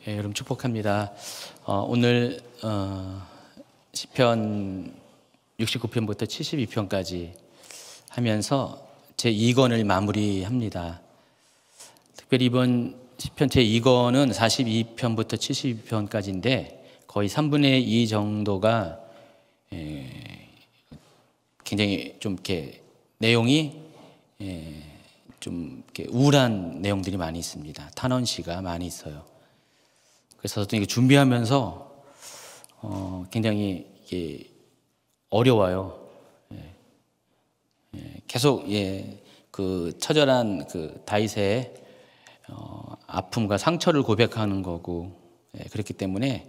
여러분 축복합니다. 오늘 시편 69편부터 72편까지 하면서 제2권을 마무리합니다. 특별히 이번 시편 제2권은 42편부터 72편까지인데 거의 3분의 2 정도가 굉장히 좀 이렇게 내용이 좀 이렇게 우울한 내용들이 많이 있습니다. 탄원시가 많이 있어요. 그래서 이게 준비하면서 굉장히 이게 어려워요. 계속 그 처절한 그 다윗의 아픔과 상처를 고백하는 거고 그렇기 때문에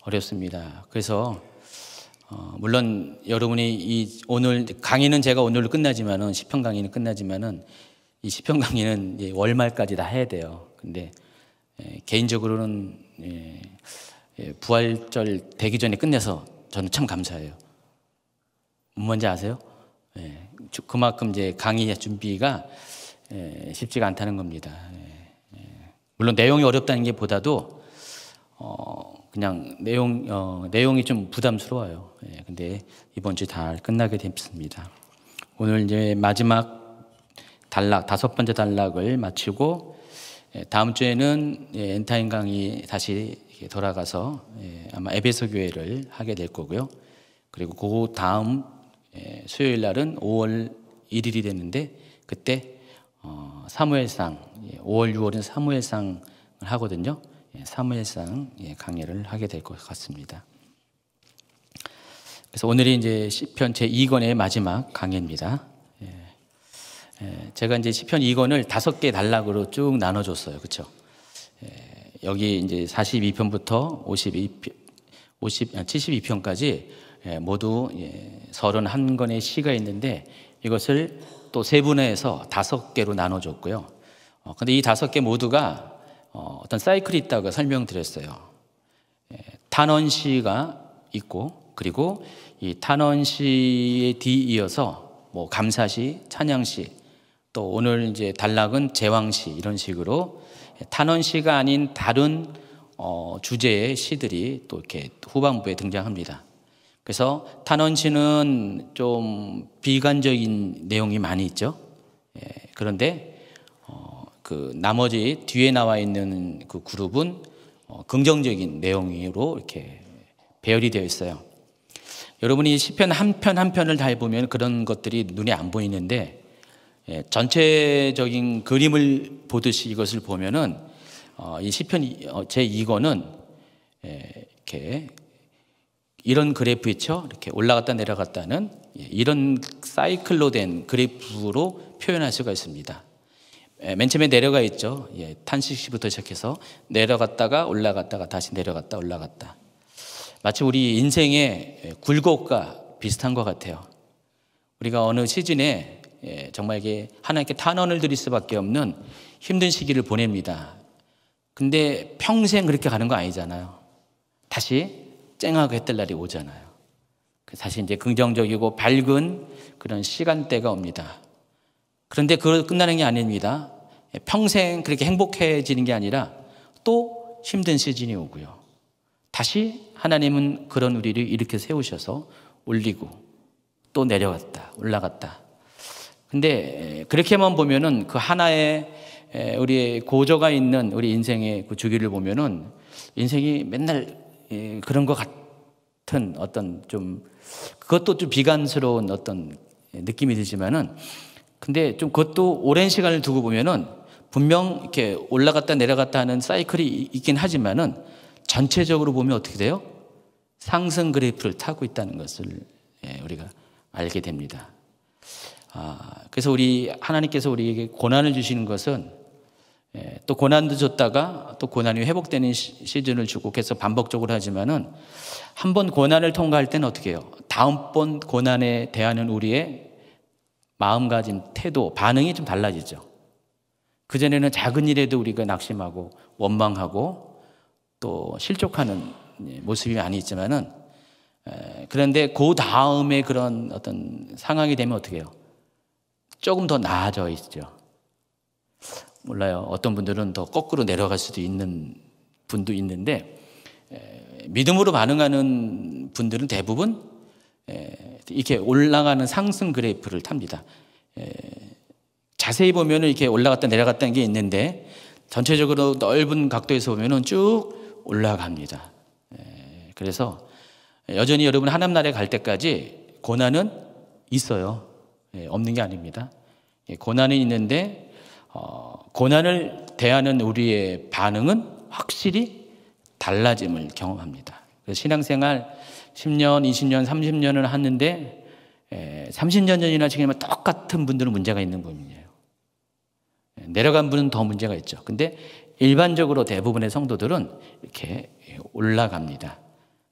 어렵습니다. 그래서 물론 여러분이 오늘 강의는 제가 오늘로 끝나지만은 시편 강의는 끝나지만은 이 시편 강의는 월말까지 다 해야 돼요. 근데 개인적으로는 부활절 되기 전에 끝내서 저는 참 감사해요. 뭔지 아세요? 그만큼 이제 강의 준비가 쉽지가 않다는 겁니다. 물론 내용이 어렵다는 게 보다도 그냥 내용이 좀 부담스러워요. 근데 이번 주 다 끝나게 됐습니다. 오늘 이제 마지막 단락, 5번째 단락을 마치고 다음 주에는 엔타임 강의 다시 돌아가서 아마 에베소 교회를 하게 될 거고요. 그리고 그 다음 수요일 날은 5월 1일이 됐는데 그때 사무엘상 5월 6월은 사무엘상을 하거든요. 사무엘상 강의를 하게 될 것 같습니다. 그래서 오늘이 이제 시편 제2권의 마지막 강의입니다. 제가 이제 시편 2권을 5개 단락으로 쭉 나눠줬어요. 그렇죠? 여기 이제 42편부터 72편까지 모두 31권의 시가 있는데 이것을 또 세분화해서 5개로 나눠줬고요. 근데 이 5개 모두가 어떤 사이클이 있다고 설명드렸어요. 탄원시가 있고 그리고 이 탄원시에 뒤이어서 뭐 감사시, 찬양시 또 오늘 이제 단락은 제왕시 이런 식으로 탄원시가 아닌 다른 주제의 시들이 또 이렇게 후반부에 등장합니다. 그래서 탄원시는 좀 비관적인 내용이 많이 있죠. 그런데 그 나머지 뒤에 나와 있는 그 그룹은 긍정적인 내용으로 이렇게 배열이 되어 있어요. 여러분이 시편 한 편 한 편을 다 해보면 그런 것들이 눈에 안 보이는데 전체적인 그림을 보듯이 이것을 보면은 이 시편 제2권은 이렇게 이런 그래프 있죠. 이렇게 올라갔다 내려갔다는 이런 사이클로 된 그래프로 표현할 수가 있습니다. 맨 처음에 내려가 있죠. 탄식시부터 시작해서 내려갔다가 올라갔다가 다시 내려갔다 올라갔다. 마치 우리 인생의 굴곡과 비슷한 것 같아요. 우리가 어느 시즌에 정말 이게 하나님께 탄원을 드릴 수밖에 없는 힘든 시기를 보냅니다. 근데 평생 그렇게 가는 거 아니잖아요. 다시 쨍하고 해뜰 날이 오잖아요. 다시 이제 긍정적이고 밝은 그런 시간대가 옵니다. 그런데 그걸 끝나는 게 아닙니다. 평생 그렇게 행복해지는 게 아니라 또 힘든 시즌이 오고요. 다시 하나님은 그런 우리를 이렇게 세우셔서 올리고 또 내려갔다 올라갔다. 근데 그렇게만 보면은 그 하나의 우리의 고저가 있는 우리 인생의 그 주기를 보면은 인생이 맨날 그런 것 같은 어떤 좀 그것도 좀 비관스러운 어떤 느낌이 들지만은 근데 좀 그것도 오랜 시간을 두고 보면은 분명 이렇게 올라갔다 내려갔다 하는 사이클이 있긴 하지만은 전체적으로 보면 어떻게 돼요? 상승 그래프를 타고 있다는 것을 우리가 알게 됩니다. 그래서 하나님께서 우리에게 고난을 주시는 것은 또 고난도 줬다가 또 고난이 회복되는 시즌을 주고 계속 반복적으로 하지만은 한 번 고난을 통과할 때는 어떻게 해요? 다음번 고난에 대하는 우리의 마음가짐, 태도, 반응이 좀 달라지죠. 그전에는 작은 일에도 우리가 낙심하고 원망하고 또 실족하는 모습이 많이 있지만은 그런데 그 다음에 그런 어떤 상황이 되면 어떻게 해요? 조금 더 나아져 있죠. 몰라요. 어떤 분들은 더 거꾸로 내려갈 수도 있는 분도 있는데 믿음으로 반응하는 분들은 대부분 이렇게 올라가는 상승 그래프를 탑니다. 자세히 보면 이렇게 올라갔다 내려갔다는 게 있는데 전체적으로 넓은 각도에서 보면 쭉 올라갑니다. 그래서 여전히 여러분 하나님 나라에 갈 때까지 고난은 있어요. 없는 게 아닙니다. 고난은 있는데 고난을 대하는 우리의 반응은 확실히 달라짐을 경험합니다. 그래서 신앙생활 10년, 20년, 30년을 하는데 30년 전이나 지금이면 똑같은 분들은 문제가 있는 분이에요. 내려간 분은 더 문제가 있죠. 근데 일반적으로 대부분의 성도들은 이렇게 올라갑니다.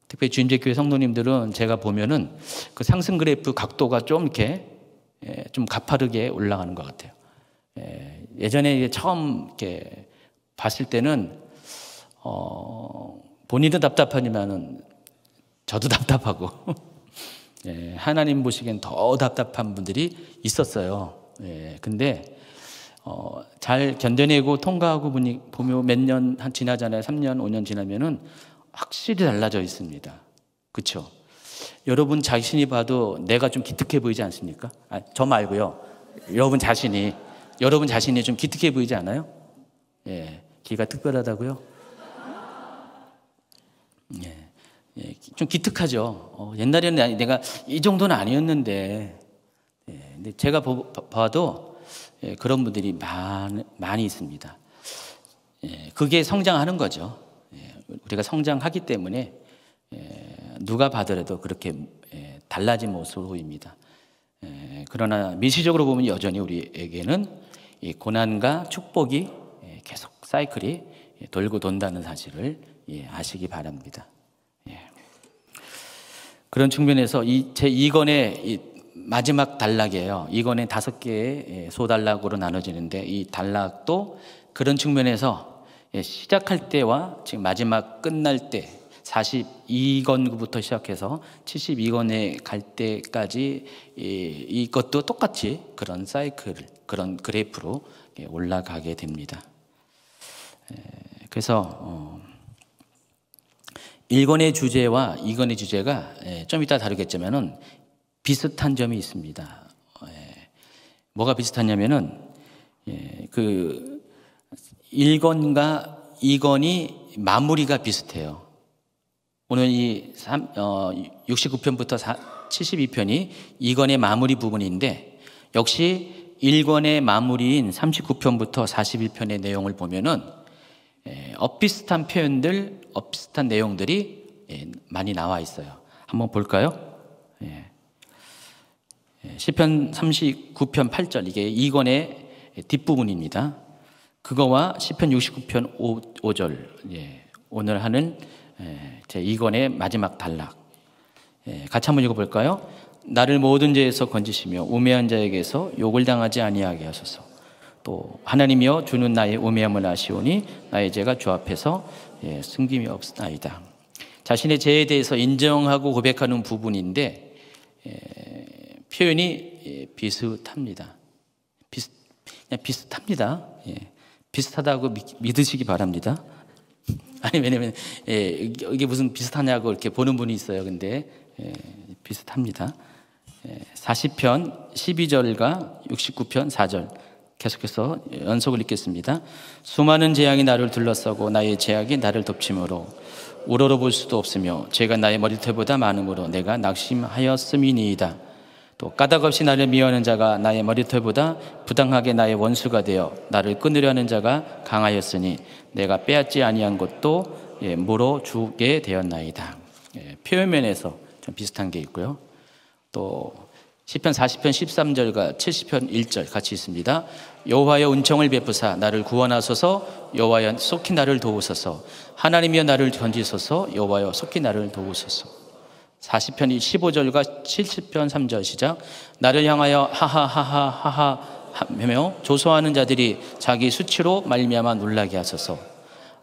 특별히 주임제교회 성도님들은 제가 보면은 그 상승 그래프 각도가 좀 이렇게 좀 가파르게 올라가는 것 같아요. 예전에 처음 이렇게 봤을 때는 본인도 답답하지만은 저도 답답하고 하나님 보시기엔 더 답답한 분들이 있었어요. 근데 잘 견뎌내고 통과하고 보면 몇 년 지나잖아요. 3년, 5년 지나면은 확실히 달라져 있습니다. 그렇죠? 여러분 자신이 봐도 내가 좀 기특해 보이지 않습니까? 저 말고요. 여러분 자신이 좀 기특해 보이지 않아요? 기가 특별하다고요? 좀 기특하죠. 옛날에는 내가 이 정도는 아니었는데, 근데 제가 봐도 그런 분들이 많이 있습니다. 그게 성장하는 거죠. 우리가 성장하기 때문에 누가 봐더라도 그렇게 달라진 모습으로 보입니다. 그러나 미시적으로 보면 여전히 우리에게는 이 고난과 축복이 계속 사이클이 돌고 돈다는 사실을 아시기 바랍니다. 그런 측면에서 제 2권의 마지막 단락이에요. 2권에 5개의 소단락으로 나눠지는데 이 단락도 그런 측면에서 시작할 때와 지금 마지막 끝날 때 42권부터 시작해서 72권에 갈 때까지 이것도 똑같이 그런 사이클, 그런 그래프로 올라가게 됩니다. 그래서 1권의 주제와 2권의 주제가 좀 이따 다루겠지만은 비슷한 점이 있습니다. 뭐가 비슷하냐면은 그 1권과 2권이 마무리가 비슷해요. 오늘 이 69편부터 72편이 2권의 마무리 부분인데 역시 1권의 마무리인 39편부터 41편의 내용을 보면은 엇비슷한 표현들, 엇비슷한 내용들이 많이 나와 있어요. 한번 볼까요? 시편 39편 8절 이게 2권의 뒷부분입니다. 그거와 시편 69편 5절 오늘 하는 제 2권의 마지막 단락 같이 한번 읽어볼까요? 나를 모든 죄에서 건지시며 우매한 자에게서 욕을 당하지 아니하게 하소서. 또 하나님이여 주는 나의 우매함을 아시오니 나의 죄가 주 앞에서 숨김이 없나이다. 자신의 죄에 대해서 인정하고 고백하는 부분인데 표현이 비슷합니다. 그냥 비슷합니다. 비슷하다고 믿으시기 바랍니다. 아니 왜냐면 이게 무슨 비슷하냐고 이렇게 보는 분이 있어요. 근데 비슷합니다. 40편 12절과 69편 4절 계속해서 연속을 읽겠습니다. 수많은 재앙이 나를 둘러싸고 나의 죄악이 나를 덮침으로 우러러볼 수도 없으며 죄가 나의 머리털보다 많음으로 내가 낙심하였음이니이다. 또 까닭없이 나를 미워하는 자가 나의 머리털보다 부당하게 나의 원수가 되어 나를 끊으려 하는 자가 강하였으니 내가 빼앗지 아니한 것도 물어주게 되었나이다. 표현면에서 좀 비슷한 게 있고요. 또 시편 40편 13절과 70편 1절 같이 있습니다. 여호와여 은총을 베푸사 나를 구원하소서. 여호와여 속히 나를 도우소서. 하나님이여 나를 건지소서. 여호와여 속히 나를 도우소서. 40편 15절과 70편 3절 시작. 나를 향하여 하하하하하하 하며 조소하는 자들이 자기 수치로 말미암아 놀라게 하소서.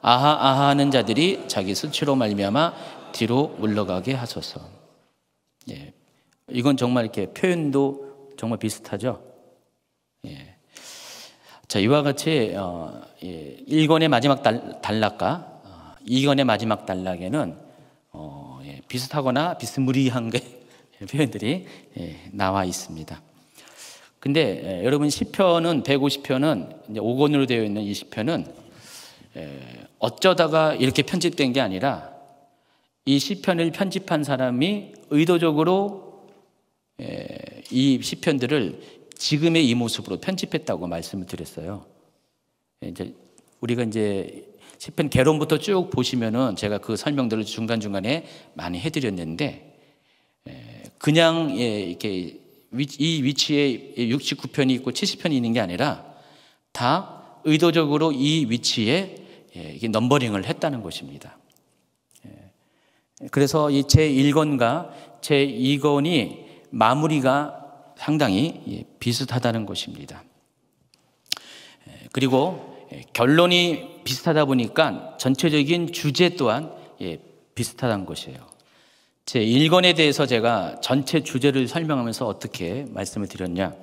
아하 하는 자들이 자기 수치로 말미암아 뒤로 물러가게 하소서. 이건 정말 이렇게 표현도 정말 비슷하죠. 자, 이와 같이 1권의 마지막 단락과 2권의 마지막 단락에는 비슷하거나 비스무리한 게 표현들이 나와 있습니다. 근데 여러분 시편은 150편은 이제 5권으로 되어 있는 이 시편은 어쩌다가 이렇게 편집된 게 아니라 이 시편을 편집한 사람이 의도적으로 이 시편들을 지금의 이 모습으로 편집했다고 말씀을 드렸어요. 이제 우리가 이제 시편 개론부터 쭉 보시면은 제가 그 설명들을 중간중간에 많이 해드렸는데 그냥 이렇게 이 위치에 69편이 있고 70편이 있는 게 아니라 다 의도적으로 이 위치에 이게 넘버링을 했다는 것입니다. 그래서 이 제1권과 제2권이 마무리가 상당히 비슷하다는 것입니다. 그리고 결론이 비슷하다 보니까 전체적인 주제 또한 비슷하다는 것이에요. 제1권에 대해서 제가 전체 주제를 설명하면서 어떻게 말씀을 드렸냐.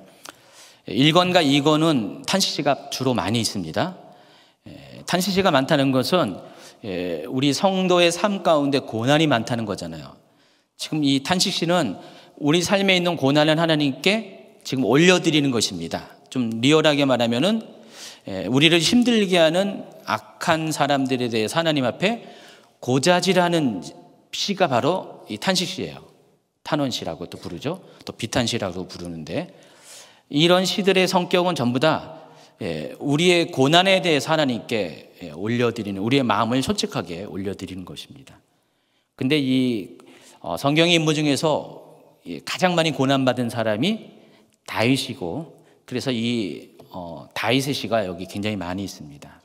1권과 2권은 탄식시가 주로 많이 있습니다. 탄식시가 많다는 것은 우리 성도의 삶 가운데 고난이 많다는 거잖아요. 지금 이 탄식시는 우리 삶에 있는 고난을 하나님께 지금 올려드리는 것입니다. 좀 리얼하게 말하면은 우리를 힘들게 하는 악한 사람들에 대해서 하나님 앞에 고자질하는 시가 바로 이 탄식시예요. 탄원시라고 또 부르죠. 또 비탄시라고 부르는데 이런 시들의 성격은 전부 다 우리의 고난에 대해서 하나님께 올려드리는, 우리의 마음을 솔직하게 올려드리는 것입니다. 근데 이 성경의 인물 중에서 가장 많이 고난받은 사람이 다윗이고, 그래서 이 다윗의 시가 여기 굉장히 많이 있습니다.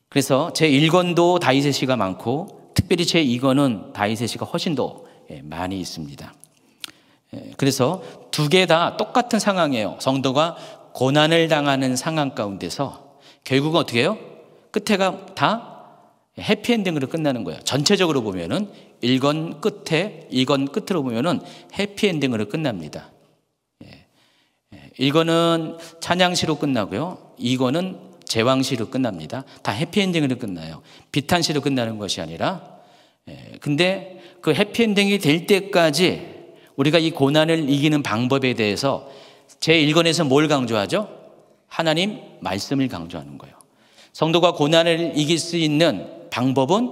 그래서 제1권도 다윗의 시가 많고 특별히 제2권은 다윗의 시가 훨씬 더 많이 있습니다. 그래서 두 개 다 똑같은 상황이에요. 성도가 고난을 당하는 상황 가운데서 결국은 어떻게 해요? 끝에가 다 해피엔딩으로 끝나는 거예요. 전체적으로 보면은 1권 끝에 2권 끝으로 보면은 해피엔딩으로 끝납니다. 1권은 찬양시로 끝나고요. 2권은 제왕시로 끝납니다. 다 해피엔딩으로 끝나요. 비탄시로 끝나는 것이 아니라. 근데 그 해피엔딩이 될 때까지 우리가 이 고난을 이기는 방법에 대해서 제1권에서 뭘 강조하죠? 하나님 말씀을 강조하는 거예요. 성도가 고난을 이길 수 있는 방법은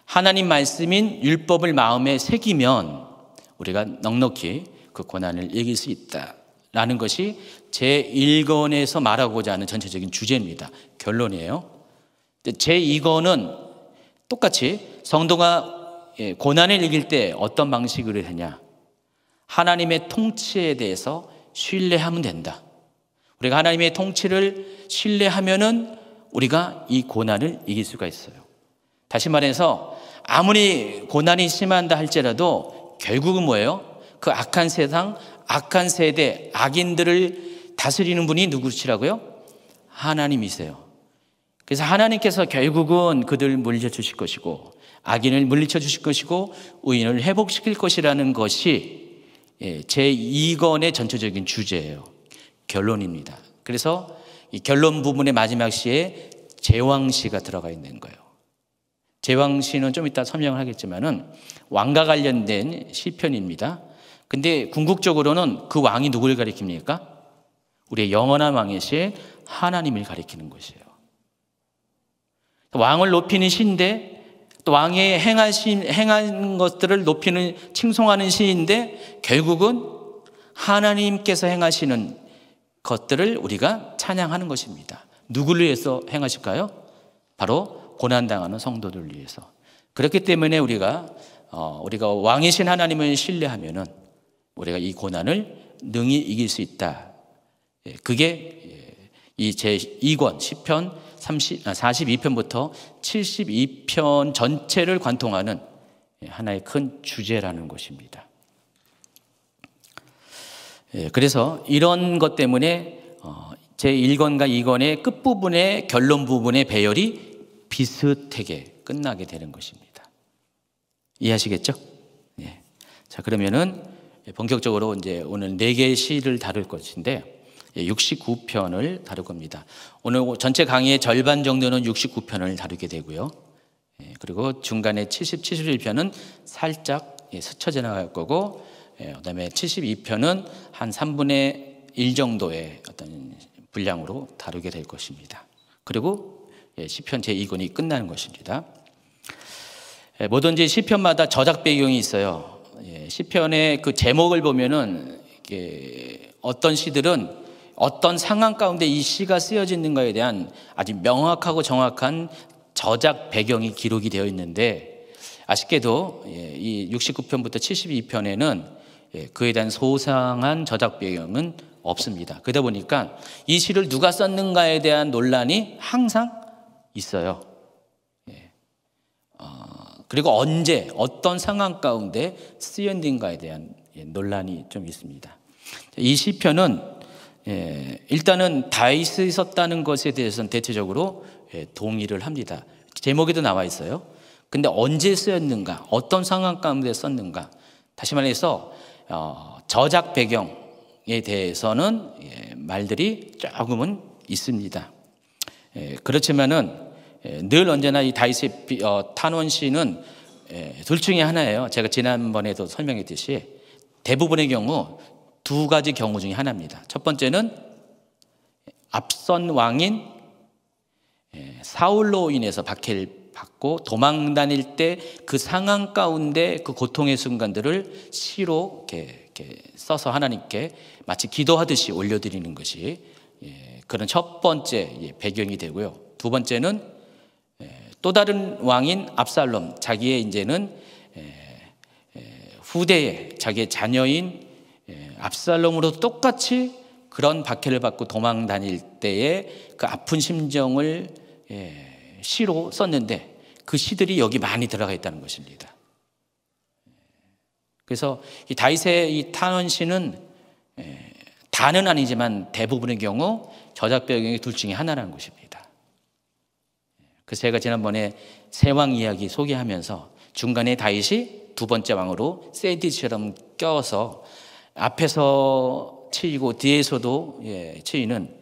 하나님 말씀인 율법을 마음에 새기면 우리가 넉넉히 그 고난을 이길 수 있다라는 것이 제1권에서 말하고자 하는 전체적인 주제입니다. 결론이에요. 제2권은 똑같이 성도가 고난을 이길 때 어떤 방식으로 하냐? 하나님의 통치에 대해서 신뢰하면 된다. 우리가 하나님의 통치를 신뢰하면은 우리가 이 고난을 이길 수가 있어요. 다시 말해서 아무리 고난이 심한다 할지라도 결국은 뭐예요? 그 악한 세상, 악한 세대, 악인들을 다스리는 분이 누구시라고요? 하나님이세요. 그래서 하나님께서 결국은 그들을 물리쳐 주실 것이고 악인을 물리쳐 주실 것이고 의인을 회복시킬 것이라는 것이 제2권의 전체적인 주제예요. 결론입니다. 그래서 이 결론 부분의 마지막 시에 제왕시가 들어가 있는 거예요. 제왕시는 좀 이따 설명을 하겠지만은 왕과 관련된 시편입니다. 근데 궁극적으로는 그 왕이 누구를 가리킵니까? 우리의 영원한 왕이신 하나님을 가리키는 것이에요. 왕을 높이는 시인데 또 왕의 행한 것들을 높이는, 칭송하는 시인데 결국은 하나님께서 행하시는 것들을 우리가 찬양하는 것입니다. 누구를 위해서 행하실까요? 바로 고난당하는 성도들을 위해서. 그렇기 때문에 우리가 왕이신 하나님을 신뢰하면은 우리가 이 고난을 능히 이길 수 있다. 그게 이 제2권 시편 42편부터 72편 전체를 관통하는 하나의 큰 주제라는 것입니다. 그래서 이런 것 때문에 제1권과 2권의 끝부분의 결론 부분의 배열이 비슷하게 끝나게 되는 것입니다. 이해하시겠죠? 자, 그러면은 본격적으로 이제 오늘 4개의 시를 다룰 것인데 69편을 다룰 겁니다. 오늘 전체 강의의 절반 정도는 69편을 다루게 되고요. 그리고 중간에 70, 71편은 살짝 스쳐 지나갈 거고, 그다음에 72편은 한 3분의 1 정도의 어떤 분량으로 다루게 될 것입니다. 그리고 시편 제2권이 끝나는 것입니다. 뭐든지 시편마다 저작 배경이 있어요. 시편의 그 제목을 보면은 어떤 시들은 어떤 상황 가운데 이 시가 쓰여지는가에 대한 아주 명확하고 정확한 저작 배경이 기록이 되어 있는데, 아쉽게도 이 69편부터 72편에는 그에 대한 소상한 저작 배경은 없습니다. 그러다 보니까 이 시를 누가 썼는가에 대한 논란이 항상 있어요. 그리고 언제 어떤 상황 가운데 쓰였는가에 대한 논란이 좀 있습니다. 이 시편은 일단은 다윗이 썼다는 것에 대해서는 대체적으로 동의를 합니다. 제목에도 나와 있어요. 근데 언제 쓰였는가, 어떤 상황 가운데 썼는가, 다시 말해서 저작 배경에 대해서는 말들이 조금은 있습니다. 그렇지만은 늘 언제나 이 다윗의 탄원시는 둘 중에 하나예요. 제가 지난번에도 설명했듯이 대부분의 경우 두 가지 경우 중에 하나입니다. 첫 번째는 앞선 왕인 사울로 인해서 박해를 받고 도망 다닐 때 그 상황 가운데 그 고통의 순간들을 시로 이렇게 써서 하나님께 마치 기도하듯이 올려드리는 것이 그런 첫 번째 배경이 되고요. 두 번째는 또 다른 왕인 압살롬, 자기의 이제는 후대에 자기의 자녀인 압살롬으로 똑같이 그런 박해를 받고 도망 다닐 때의 그 아픈 심정을 시로 썼는데, 그 시들이 여기 많이 들어가 있다는 것입니다. 그래서 이 다윗의 이 탄원시는 다는 아니지만 대부분의 경우 저작 배경이 둘 중에 하나라는 것입니다. 그래서 제가 지난번에 세왕 이야기 소개하면서 중간에 다윗이 두 번째 왕으로 샌드위치처럼 껴서 앞에서 치이고 뒤에서도 치이는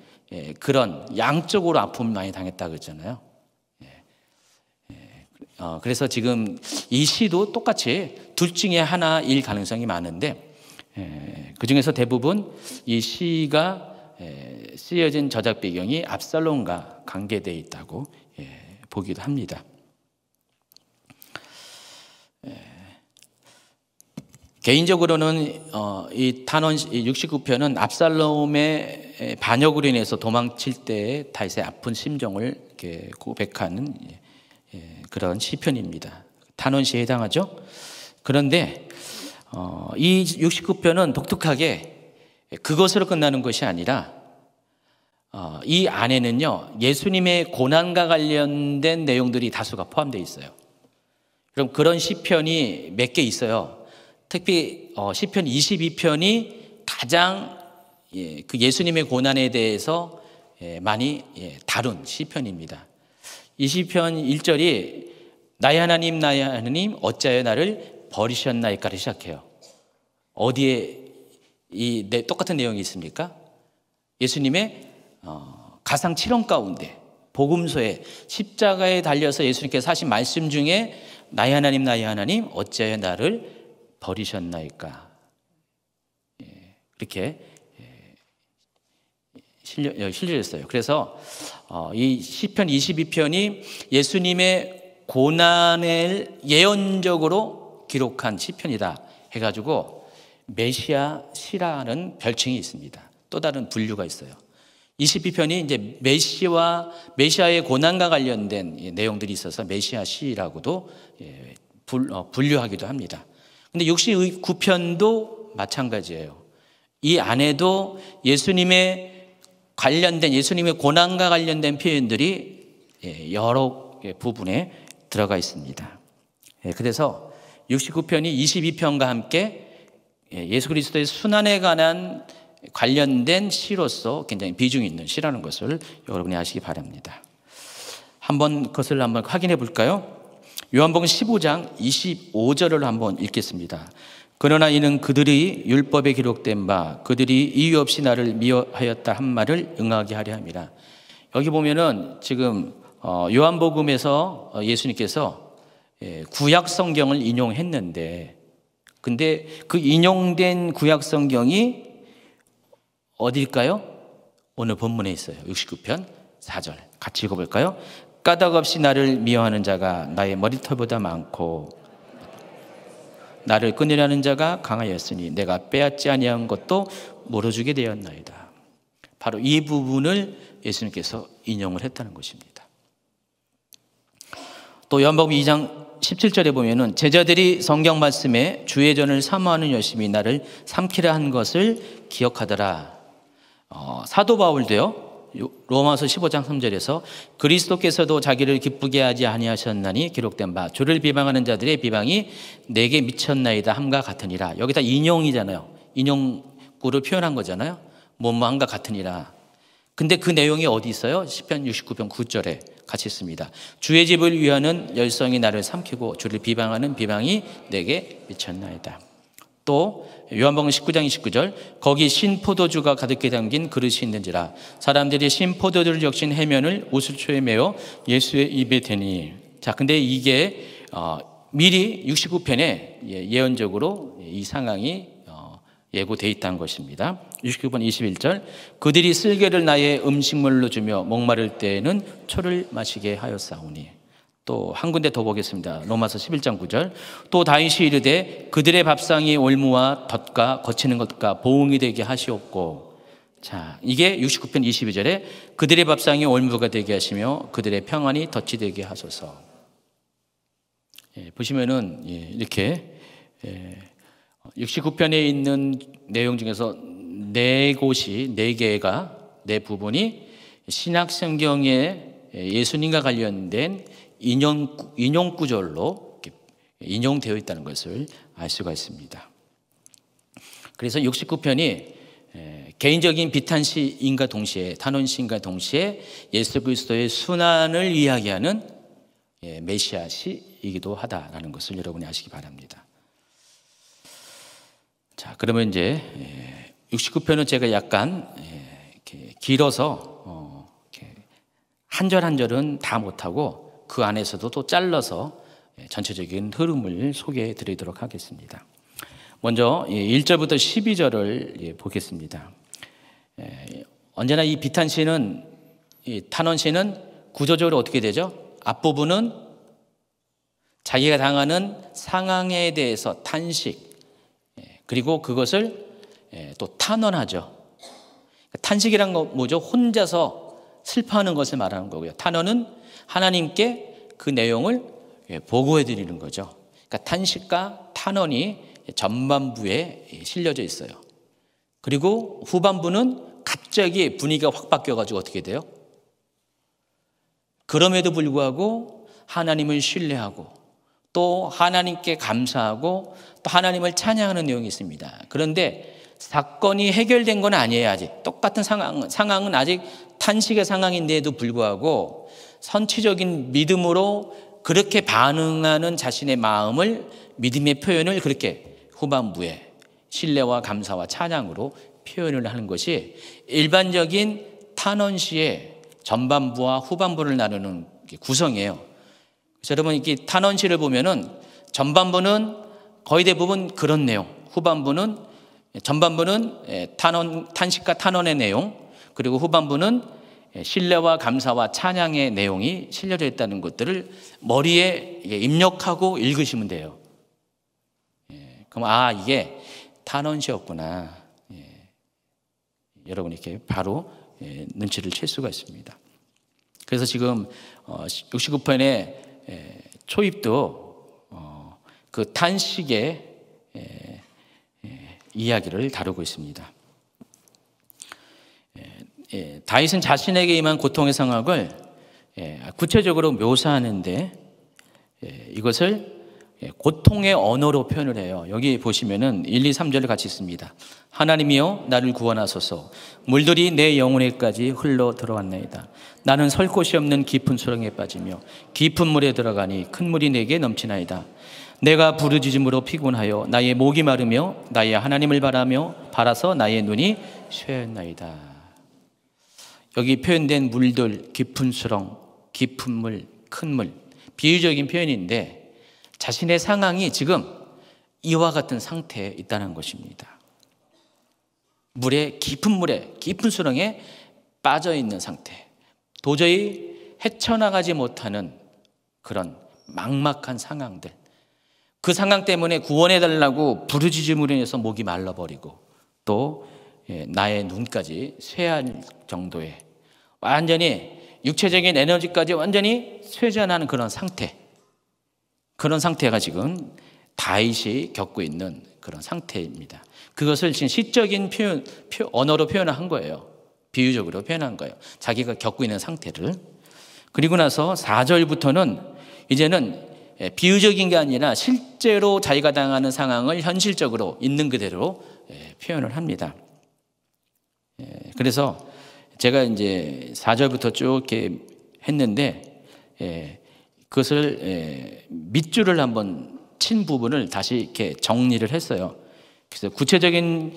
그런 양쪽으로 아픔을 많이 당했다고 그랬잖아요. 그래서 지금 이 시도 똑같이 둘 중에 하나일 가능성이 많은데, 그 중에서 대부분 이 시가 쓰여진 저작 배경이 압살롬과 관계되어 있다고 보기도 합니다. 개인적으로는 이 탄원 69편은 압살롬의 반역으로 인해서 도망칠 때 다윗의 아픈 심정을 이렇게 고백하는 그런 시편입니다. 탄원시에 해당하죠. 그런데 이 69편은 독특하게 그것으로 끝나는 것이 아니라 이 안에는요, 예수님의 고난과 관련된 내용들이 다수가 포함되어 있어요. 그럼 그런 시편이 몇 개 있어요. 특히 시편 22편이 가장 그 예수님의 고난에 대해서 많이 다룬 시편입니다. 이 시편 1절이 나의 하나님 나의 하나님 어찌하여 나를 버리셨나이까를 시작해요. 어디에 똑같은 내용이 있습니까? 예수님의 가상 7원 가운데 복음서에 십자가에 달려서 예수님께서 하신 말씀 중에 나의 하나님 어찌하여 나를 버리셨나이까, 이렇게 실려졌어요. 그래서 이 시편 22편이 예수님의 고난을 예언적으로 기록한 시편이다 해가지고 메시아 시라는 별칭이 있습니다. 또 다른 분류가 있어요. 22편이 이제 메시아의 고난과 관련된 내용들이 있어서 메시아 시라고도 분류하기도 합니다. 근데 69편도 마찬가지예요. 이 안에도 예수님의 고난과 관련된 표현들이 여러 부분에 들어가 있습니다. 그래서 69편이 22편과 함께 예수 그리스도의 순환에 관련된 시로서 굉장히 비중이 있는 시라는 것을 여러분이 아시기 바랍니다. 그것을 한번 확인해 볼까요? 요한복음 15장 25절을 한번 읽겠습니다. 그러나 이는 그들이 율법에 기록된 바 그들이 이유 없이 나를 미워하였다 한 말을 응하게 하려 함이라. 여기 보면은 지금 요한복음에서 예수님께서 구약 성경을 인용했는데, 근데 그 인용된 구약 성경이 어딜까요? 오늘 본문에 있어요. 69편 4절 같이 읽어볼까요? 까닭없이 나를 미워하는 자가 나의 머리털보다 많고 나를 끊으려는 자가 강하였으니 내가 빼앗지 아니한 것도 물어주게 되었나이다. 바로 이 부분을 예수님께서 인용을 했다는 것입니다. 또 요한복음 2장 17절에 보면은 제자들이 성경 말씀에 주의 전을 사모하는 열심히 나를 삼키려 한 것을 기억하더라. 사도 바울도요, 로마서 15장 3절에서 그리스도께서도 자기를 기쁘게 하지 아니하셨나니 기록된 바 주를 비방하는 자들의 비방이 내게 미쳤나이다 함과 같으니라. 여기다 인용이잖아요. 인용구를 표현한 거잖아요. 뭐뭐함과 같으니라. 근데 그 내용이 어디 있어요? 시편 69편 9절에 같이 있습니다. 주의 집을 위하는 열성이 나를 삼키고 주를 비방하는 비방이 내게 미쳤나이다. 또 요한복음 19장 29절 거기 신포도주가 가득히 담긴 그릇이 있는지라 사람들이 신포도주를 적신 해면을 우슬초에 메어 예수의 입에 대니. 자, 근데 이게 미리 69편에 예언적으로 이 상황이 예고되어 있다는 것입니다. 69번 21절 그들이 쓸개를 나의 음식물로 주며 목마를 때에는 초를 마시게 하였사오니. 또 한 군데 더 보겠습니다. 로마서 11장 9절 또 다윗이 이르되 그들의 밥상이 올무와 덫과 거치는 것과 보응이 되게 하시옵고. 자, 이게 69편 22절에 그들의 밥상이 올무가 되게 하시며 그들의 평안이 덫이 되게 하소서. 보시면은 이렇게 69편에 있는 내용 중에서 네 개가 네 부분이 신약성경에 예수님과 관련된 인용 구절로 인용되어 있다는 것을 알 수가 있습니다. 그래서 69편이 개인적인 비탄시인과 동시에 탄원시인과 동시에 예수 그리스도의 순환을 이야기하는 메시아시이기도 하다라는 것을 여러분이 아시기 바랍니다. 자, 그러면 이제 69편은 제가 약간 이렇게 길어서 한 절 한 절은 다 못하고 그 안에서도 또 잘라서 전체적인 흐름을 소개해 드리도록 하겠습니다. 먼저 1절부터 12절을 보겠습니다. 언제나 이 비탄시는, 이 탄원시는 구조적으로 어떻게 되죠? 앞부분은 자기가 당하는 상황에 대해서 탄식, 그리고 그것을 또 탄원하죠. 탄식이란 거 뭐죠? 혼자서 슬퍼하는 것을 말하는 거고요. 탄원은 하나님께 그 내용을 보고해 드리는 거죠. 그러니까 탄식과 탄원이 전반부에 실려져 있어요. 그리고 후반부는 갑자기 분위기가 확 바뀌어가지고 어떻게 돼요? 그럼에도 불구하고 하나님을 신뢰하고 또 하나님께 감사하고 또 하나님을 찬양하는 내용이 있습니다. 그런데 사건이 해결된 건 아니에요. 아직 똑같은 상황은 아직 탄식의 상황인데도 불구하고 선취적인 믿음으로 그렇게 반응하는 자신의 마음을, 믿음의 표현을 그렇게 후반부에 신뢰와 감사와 찬양으로 표현을 하는 것이 일반적인 탄원시의 전반부와 후반부를 나누는 구성이에요. 그래서 여러분 이렇게 탄원시를 보면은 전반부는 거의 대부분 그런 내용, 전반부는 탄식과 탄원의 내용, 그리고 후반부는 신뢰와 감사와 찬양의 내용이 실려져 있다는 것들을 머리에 입력하고 읽으시면 돼요. 그럼 이게 탄원시였구나. 여러분 이렇게 바로 눈치를 챌 수가 있습니다. 그래서 지금 69편의 초입도 그 탄식의 이야기를 다루고 있습니다. 다윗은 자신에게 임한 고통의 상황을 구체적으로 묘사하는데 이것을 고통의 언어로 표현을 해요. 여기 보시면은 1, 2, 3절을 같이 있습니다. 하나님이여 나를 구원하소서. 물들이 내 영혼에까지 흘러 들어왔나이다. 나는 설 곳이 없는 깊은 수렁에 빠지며 깊은 물에 들어가니 큰 물이 내게 넘치나이다. 내가 부르짖음으로 피곤하여 나의 목이 마르며 나의 하나님을 바라서 나의 눈이 쇠했나이다. 여기 표현된 물들, 깊은 수렁, 깊은 물, 큰 물, 비유적인 표현인데 자신의 상황이 지금 이와 같은 상태에 있다는 것입니다. 깊은 물에, 깊은 수렁에 빠져 있는 상태, 도저히 헤쳐나가지 못하는 그런 막막한 상황들, 그 상황 때문에 구원해달라고 부르짖음으로 인해서 목이 말라버리고 또 나의 눈까지 쇠할 정도의 완전히 육체적인 에너지까지 완전히 쇠잔하는 그런 상태, 그런 상태가 지금 다윗이 겪고 있는 그런 상태입니다. 그것을 지금 시적인 언어로 표현한 거예요. 비유적으로 표현한 거예요. 자기가 겪고 있는 상태를. 그리고 나서 4절부터는 이제는 비유적인 게 아니라 실제로 자기가 당하는 상황을 현실적으로 있는 그대로 표현을 합니다. 그래서 제가 이제 4절부터 쭉 이렇게 했는데 그것을 밑줄을 한번 친 부분을 다시 이렇게 정리를 했어요. 그래서 구체적인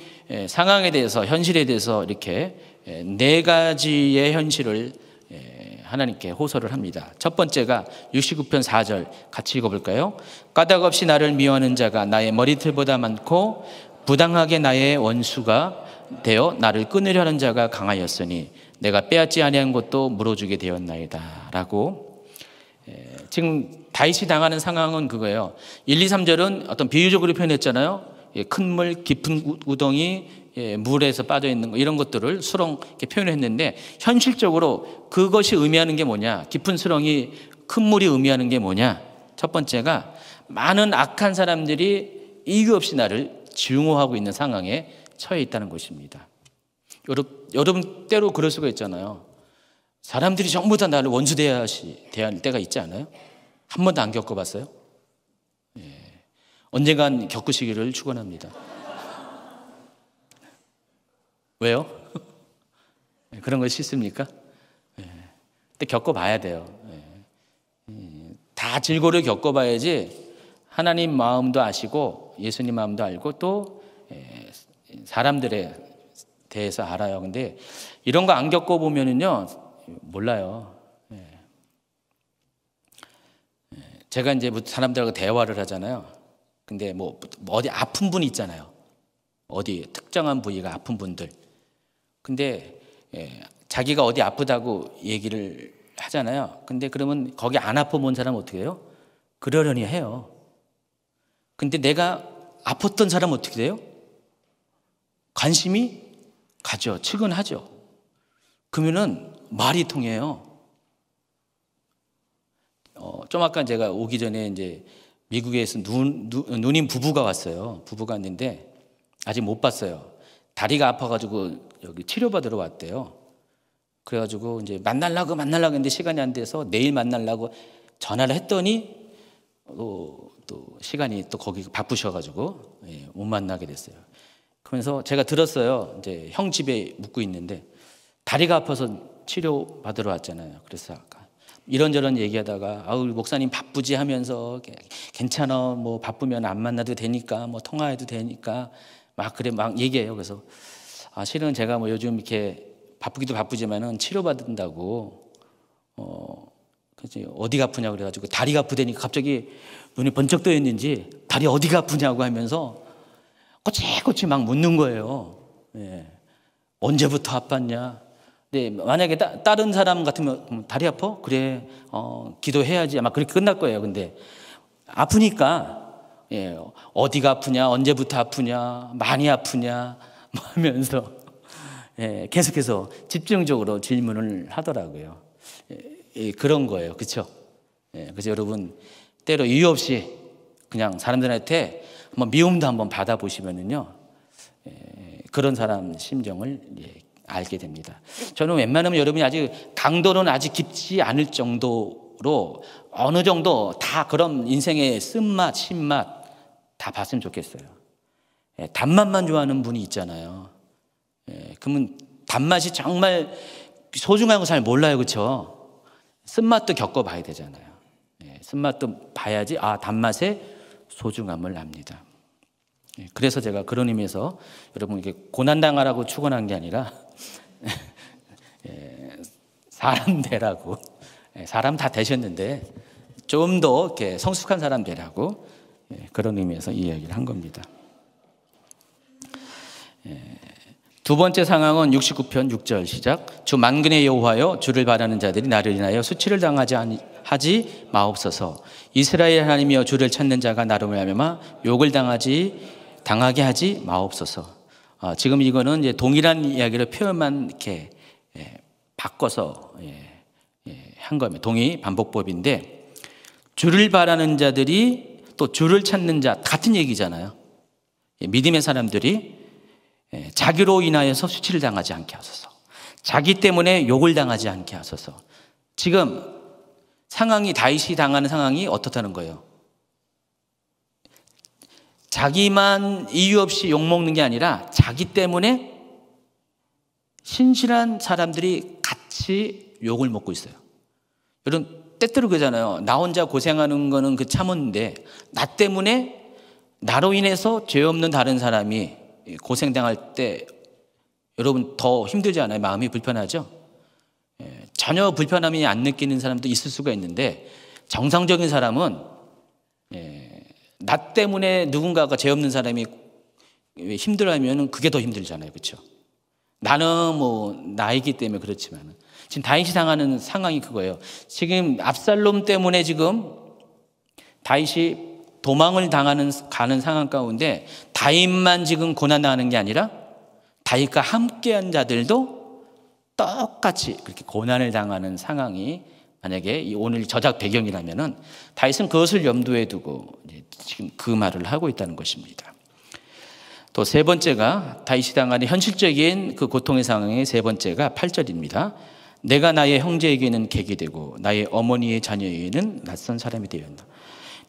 상황에 대해서, 현실에 대해서 이렇게 네 가지의 현실을 하나님께 호소를 합니다. 첫 번째가 69편 4절 같이 읽어볼까요? 까닭 없이 나를 미워하는 자가 나의 머리털보다 많고 부당하게 나의 원수가 되어 나를 끊으려 하는 자가 강하였으니 내가 빼앗지 아니한 것도 물어주게 되었나이다 라고. 지금 다윗이 당하는 상황은 그거예요. 1, 2, 3절은 어떤 비유적으로 표현했잖아요. 큰 물, 깊은 우덩이, 물에서 빠져 있는 거, 이런 것들을 수렁 이렇게 표현했는데 현실적으로 그것이 의미하는 게 뭐냐, 깊은 수렁이, 큰 물이 의미하는 게 뭐냐. 첫 번째가 많은 악한 사람들이 이유 없이 나를 증오하고 있는 상황에 처해 있다는 것입니다. 여러분 때로 그럴 수가 있잖아요. 사람들이 전부 다 나를 원수 대할 때가 있지 않아요? 한 번도 안 겪어봤어요? 언젠간 겪으시기를 축원합니다. 왜요? 그런 거 싫습니까? 근데 겪어봐야 돼요. 다 질고를 겪어봐야지 하나님 마음도 아시고 예수님 마음도 알고 또 사람들에 대해서 알아요. 근데 이런 거 안 겪어보면은요 몰라요. 제가 이제 사람들하고 대화를 하잖아요. 근데 뭐 어디 아픈 분이 있잖아요. 어디 특정한 부위가 아픈 분들. 근데 자기가 어디 아프다고 얘기를 하잖아요. 근데 그러면 거기 안 아파 본 사람은 어떻게 해요? 그러려니 해요. 근데 내가 아팠던 사람은 어떻게 돼요? 관심이 가죠. 측은하죠. 그러면은 말이 통해요. 좀 아까 제가 오기 전에 이제 미국에서 누님 부부가 왔어요. 부부가 왔는데 아직 못 봤어요. 다리가 아파가지고 여기 치료받으러 왔대요. 그래가지고 이제 만나려고 했는데 시간이 안 돼서 내일 만나려고 전화를 했더니 또 시간이 또 거기 바쁘셔가지고 못 만나게 됐어요. 그러면서 제가 들었어요. 이제 형 집에 묵고 있는데 다리가 아파서 치료받으러 왔잖아요. 그래서 아까 이런저런 얘기하다가 아우 목사님 바쁘지 하면서 괜찮아 뭐 바쁘면 안 만나도 되니까 뭐 통화해도 되니까 막 얘기해요. 그래서 실은 제가 뭐 요즘 이렇게 바쁘기도 바쁘지만은 치료받는다고 그치 어디가 아프냐고 그래가지고 다리가 아프다니까 갑자기 눈이 번쩍 떠 있는지 다리 어디가 아프냐고 하면서 꼬치꼬치 막 묻는 거예요. 언제부터 아팠냐? 네, 만약에 다른 사람 같으면 다리 아파? 그래, 기도해야지. 아마 그렇게 끝날 거예요. 근데 아프니까 어디가 아프냐, 언제부터 아프냐, 많이 아프냐 뭐 하면서 계속해서 집중적으로 질문을 하더라고요. 그런 거예요, 그렇죠? 그래서 여러분 때로 이유 없이 그냥 사람들한테 한번 미움도 한번 받아보시면은요, 그런 사람 심정을 알게 됩니다. 저는 웬만하면 여러분이 아직 강도는 아직 깊지 않을 정도로 어느 정도 다 그런 인생의 쓴맛, 신맛 다 봤으면 좋겠어요. 단맛만 좋아하는 분이 있잖아요. 그러면 단맛이 정말 소중한 거 잘 몰라요, 그렇죠? 쓴맛도 겪어봐야 되잖아요. 쓴맛도 봐야지 단맛에 소중함을 압니다. 그래서 제가 그런 의미에서 여러분 이렇게 고난당하라고 축원한 게 아니라 사람 되라고, 사람 다 되셨는데 좀 더 이렇게 성숙한 사람 되라고, 그런 의미에서 이 이야기를 한 겁니다. 두 번째 상황은 69편 6절 시작. 주 만군의 여호와여, 주를 바라는 자들이 나를 인하여 수치를 하지 마옵소서. 이스라엘 하나님이여, 주를 찾는 자가 나로 말미암아 욕을 당하게 하지 마옵소서. 지금 이거는 이제 동일한 이야기를 표현만 이렇게 바꿔서 한 겁니다. 동의 반복법인데, 주를 바라는 자들이 또 주를 찾는 자, 같은 얘기잖아요. 믿음의 사람들이 자기로 인하여서 수치를 당하지 않게 하소서. 자기 때문에 욕을 당하지 않게 하소서. 지금 상황이, 다윗이 당하는 상황이 어떻다는 거예요? 자기만 이유 없이 욕먹는 게 아니라 자기 때문에 신실한 사람들이 같이 욕을 먹고 있어요. 여러분, 때때로 그러잖아요. 나 혼자 고생하는 거는 참았는데 나 때문에, 나로 인해서 죄 없는 다른 사람이 고생당할 때 여러분 더 힘들지 않아요? 마음이 불편하죠? 전혀 불편함이 안 느끼는 사람도 있을 수가 있는데, 정상적인 사람은 나 때문에 누군가가 죄 없는 사람이 힘들어하면 그게 더 힘들잖아요. 그렇죠? 나는 뭐 나이기 때문에 그렇지만, 지금 다윗이 당하는 상황이 그거예요. 지금 압살롬 때문에 지금 다윗이 도망을 가는 상황 가운데 다윗만 지금 고난당하는 게 아니라 다윗과 함께한 자들도 똑같이 그렇게 고난을 당하는 상황이 만약에 오늘 저작 배경이라면은 다윗은 그것을 염두에 두고 지금 그 말을 하고 있다는 것입니다. 또 세 번째가, 다윗이 당하는 현실적인 그 고통의 상황의 세 번째가 8절입니다. 내가 나의 형제에게는 객이 되고 나의 어머니의 자녀에게는 낯선 사람이 되었나.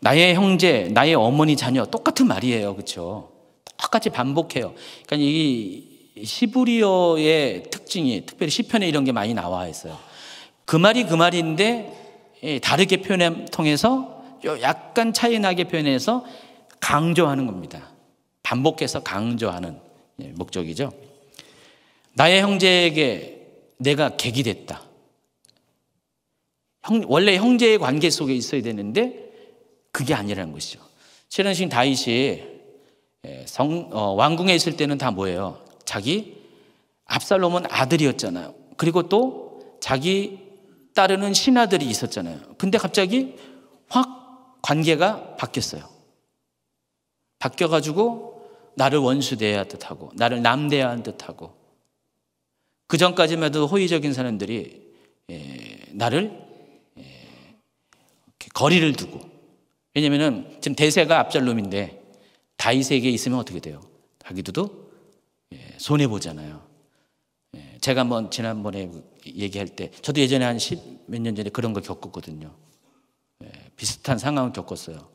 나의 형제, 나의 어머니, 자녀, 똑같은 말이에요. 그렇죠? 똑같이 반복해요. 그러니까 이 히브리어의 특징이, 특별히 시편에 이런 게 많이 나와 있어요. 그 말이 그 말인데 다르게 표현을 통해서 약간 차이 나게 표현해서 강조하는 겁니다. 반복해서 강조하는 목적이죠. 나의 형제에게 내가 객이 됐다. 원래 형제의 관계 속에 있어야 되는데 그게 아니라는 것이죠. 실은 지금 다윗이 왕궁에 있을 때는 다 뭐예요? 자기 압살롬은 아들이었잖아요. 그리고 또 자기 따르는 신하들이 있었잖아요. 근데 갑자기 확 관계가 바뀌었어요. 바뀌어가지고 나를 원수 대해야 할 듯하고 나를 남 대해야 할 듯하고, 그 전까지만 해도 호의적인 사람들이 나를 거리를 두고, 왜냐면은 지금 대세가 압살롬인데 다윗에게 있으면 어떻게 돼요? 자기들도 손해보잖아요. 제가 한번 지난번에 얘기할 때, 저도 예전에 한 10몇 년 전에 그런 거 겪었거든요. 비슷한 상황을 겪었어요.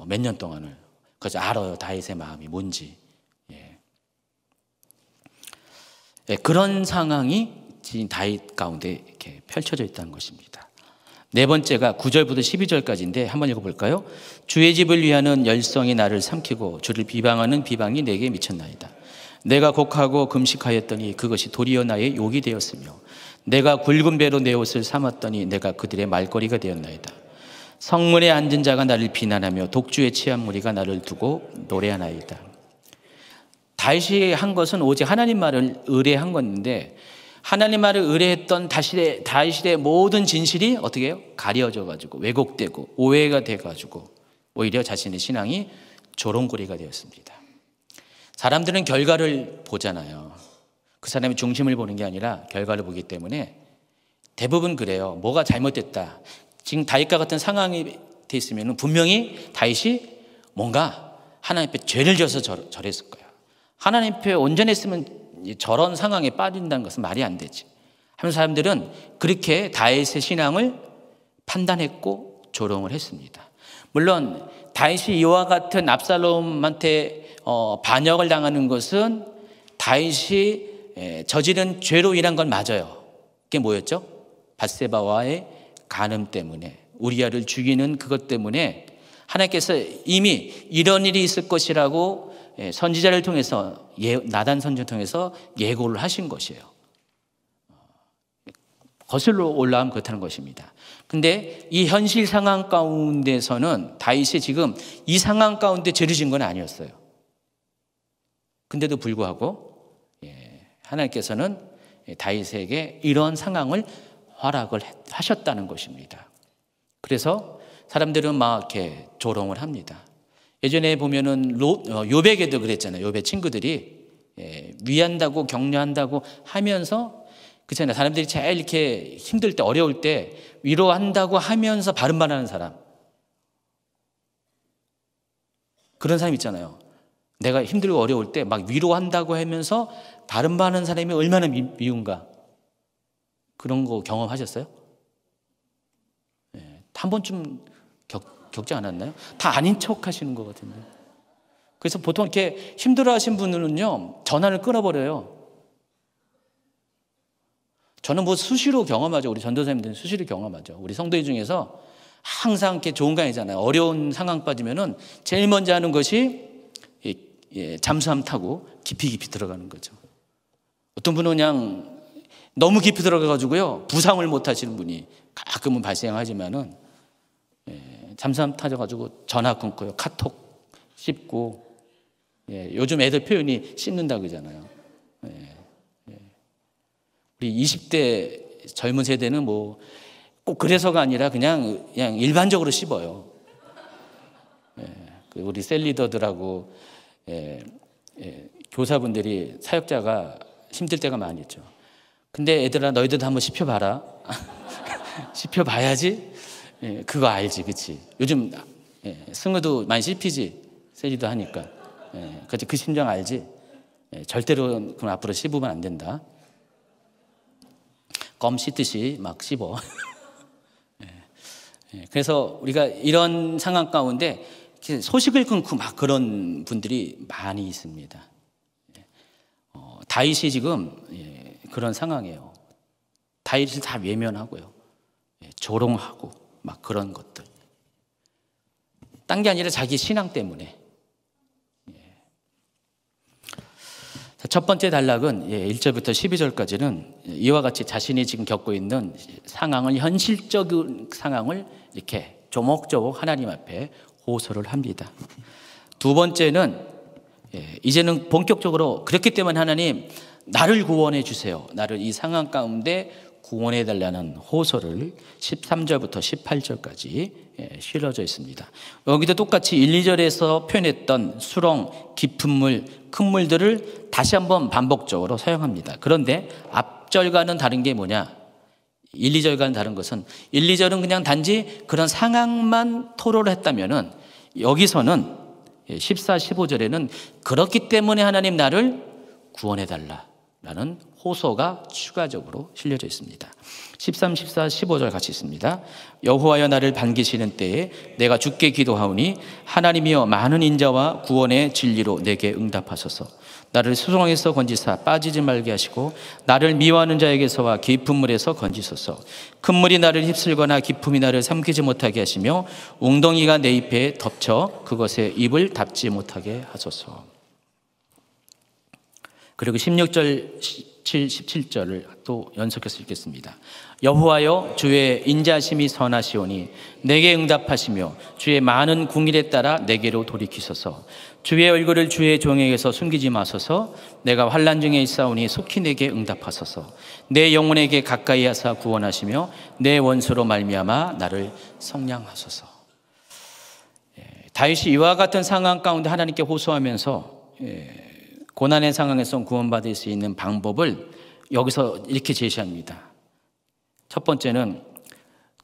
몇 년 동안을. 그래서 알아요, 다윗의 마음이 뭔지. 그런 상황이 지금 다윗 가운데 이렇게 펼쳐져 있다는 것입니다. 네 번째가 9절부터 12절까지인데 한번 읽어볼까요? 주의 집을 위하는 열성이 나를 삼키고 주를 비방하는 비방이 내게 미쳤나이다. 내가 곡하고 금식하였더니 그것이 도리어 나의 욕이 되었으며 내가 굵은 배로 내 옷을 삼았더니 내가 그들의 말거리가 되었나이다. 성문에 앉은 자가 나를 비난하며 독주에 취한 무리가 나를 두고 노래하나이다. 다윗이 한 것은 오직 하나님 말을 의뢰한 건데, 하나님 말을 의뢰했던 다윗의 모든 진실이 어떻게 해요? 가려져 가지고 왜곡되고 오해가 돼 가지고 오히려 자신의 신앙이 조롱거리가 되었습니다. 사람들은 결과를 보잖아요. 그 사람의 중심을 보는 게 아니라 결과를 보기 때문에 대부분 그래요. 뭐가 잘못됐다. 지금 다윗과 같은 상황이 돼 있으면 분명히 다윗이 뭔가 하나님 앞에 죄를 져서 저랬을 거야. 하나님 앞에 온전했으면 저런 상황에 빠진다는 것은 말이 안 되지 하면서 사람들은 그렇게 다윗의 신앙을 판단했고 조롱을 했습니다. 물론 다윗이 이와 같은 압살롬한테 반역을 당하는 것은 다윗이 저지른 죄로 인한 건 맞아요. 그게 뭐였죠? 밧세바와의 간음 때문에, 우리아를 죽이는 그것 때문에 하나님께서 이미 이런 일이 있을 것이라고 선지자를 통해서 나단 선지자를 통해서 예고를 하신 것이에요. 거슬러 올라가면 그렇다는 것입니다. 근데 이 현실 상황 가운데서는 다윗이 지금 이 상황 가운데 죄를 지은 건 아니었어요. 근데도 불구하고 하나님께서는 다윗에게 이런 상황을 허락을 하셨다는 것입니다. 그래서 사람들은 막 이렇게 조롱을 합니다. 예전에 보면은 욥에게도 그랬잖아요. 욥의 친구들이 위한다고 격려한다고 하면서 그렇잖아요. 사람들이 제일 이렇게 힘들 때 어려울 때 위로한다고 하면서 바른 말하는 사람, 그런 사람 있잖아요. 내가 힘들고 어려울 때 막 위로한다고 하면서 바른 말하는 사람이 얼마나 미운가. 그런 거 경험하셨어요? 한 번쯤 겪지 않았나요? 다 아닌 척 하시는 것 같은데. 그래서 보통 이렇게 힘들어 하신 분들은요, 전화를 끊어버려요. 저는 뭐 수시로 경험하죠. 우리 전도사님들은 수시로 경험하죠. 우리 성도들 중에서 항상 이렇게 좋은 거 아니잖아요. 어려운 상황 빠지면은 제일 먼저 하는 것이 잠수함 타고 깊이 들어가는 거죠. 어떤 분은 그냥 너무 깊이 들어가가지고요, 부상을 못 하시는 분이 가끔은 발생하지만은 잠수함 타져가지고 전화 끊고요, 카톡 씹고, 요즘 애들 표현이 씹는다 그러잖아요. 우리 20대 젊은 세대는 뭐 꼭 그래서가 아니라 그냥 일반적으로 씹어요. 우리 셀리더들하고 교사분들이 사역자가 힘들 때가 많이 있죠. 근데 애들아, 너희들도 한번 씹혀봐라. 씹혀봐야지. 그거 알지, 그치? 요즘 승우도 많이 씹히지, 셀리더 하니까. 그치, 그 심정 알지? 절대로 그럼 앞으로 씹으면 안 된다. 껌 씹듯이 막 씹어. 그래서 우리가 이런 상황 가운데 소식을 끊고 막 그런 분들이 많이 있습니다. 다윗이 지금 그런 상황이에요. 다윗을 다 외면하고요, 조롱하고 막 그런 것들. 딴 게 아니라 자기 신앙 때문에. 첫 번째 단락은 1절부터 12절까지는 이와 같이 자신이 지금 겪고 있는 상황을, 현실적인 상황을 이렇게 조목조목 하나님 앞에 호소를 합니다. 두 번째는 이제는 본격적으로 그렇기 때문에 하나님 나를 구원해 주세요, 나를 이 상황 가운데 구원해 달라는 호소를 13절부터 18절까지 실어져 있습니다. 여기도 똑같이 1, 2절에서 표현했던 수렁, 깊은 물, 큰 물들을 다시 한번 반복적으로 사용합니다. 그런데 앞절과는 다른 게 뭐냐? 1, 2절과는 다른 것은 1, 2절은 그냥 단지 그런 상황만 토로를 했다면은 여기서는 14, 15절에는 그렇기 때문에 하나님 나를 구원해 달라라는 호소가 추가적으로 실려져 있습니다. 13, 14, 15절 같이 있습니다. 여호와여 나를 반기시는 때에 내가 주께 기도하오니 하나님이여 많은 인자와 구원의 진리로 내게 응답하소서. 나를 수렁에서 건지사 빠지지 말게 하시고 나를 미워하는 자에게서와 깊은 물에서 건지소서. 큰 물이 나를 휩쓸거나 깊음이 나를 삼키지 못하게 하시며 웅덩이가 내 입에 덮쳐 그것에 입을 닫지 못하게 하소서. 그리고 16절, 17절을 또 연속해서 읽겠습니다. 여호와여 주의 인자심이 선하시오니 내게 응답하시며 주의 많은 궁일에 따라 내게로 돌이키소서. 주의 얼굴을 주의 종에게서 숨기지 마소서. 내가 환난 중에 있사오니 속히 내게 응답하소서. 내 영혼에게 가까이 하사 구원하시며 내 원수로 말미암아 나를 성량하소서. 다윗이 이와 같은 상황 가운데 하나님께 호소하면서 고난의 상황에서 구원받을 수 있는 방법을 여기서 이렇게 제시합니다. 첫 번째는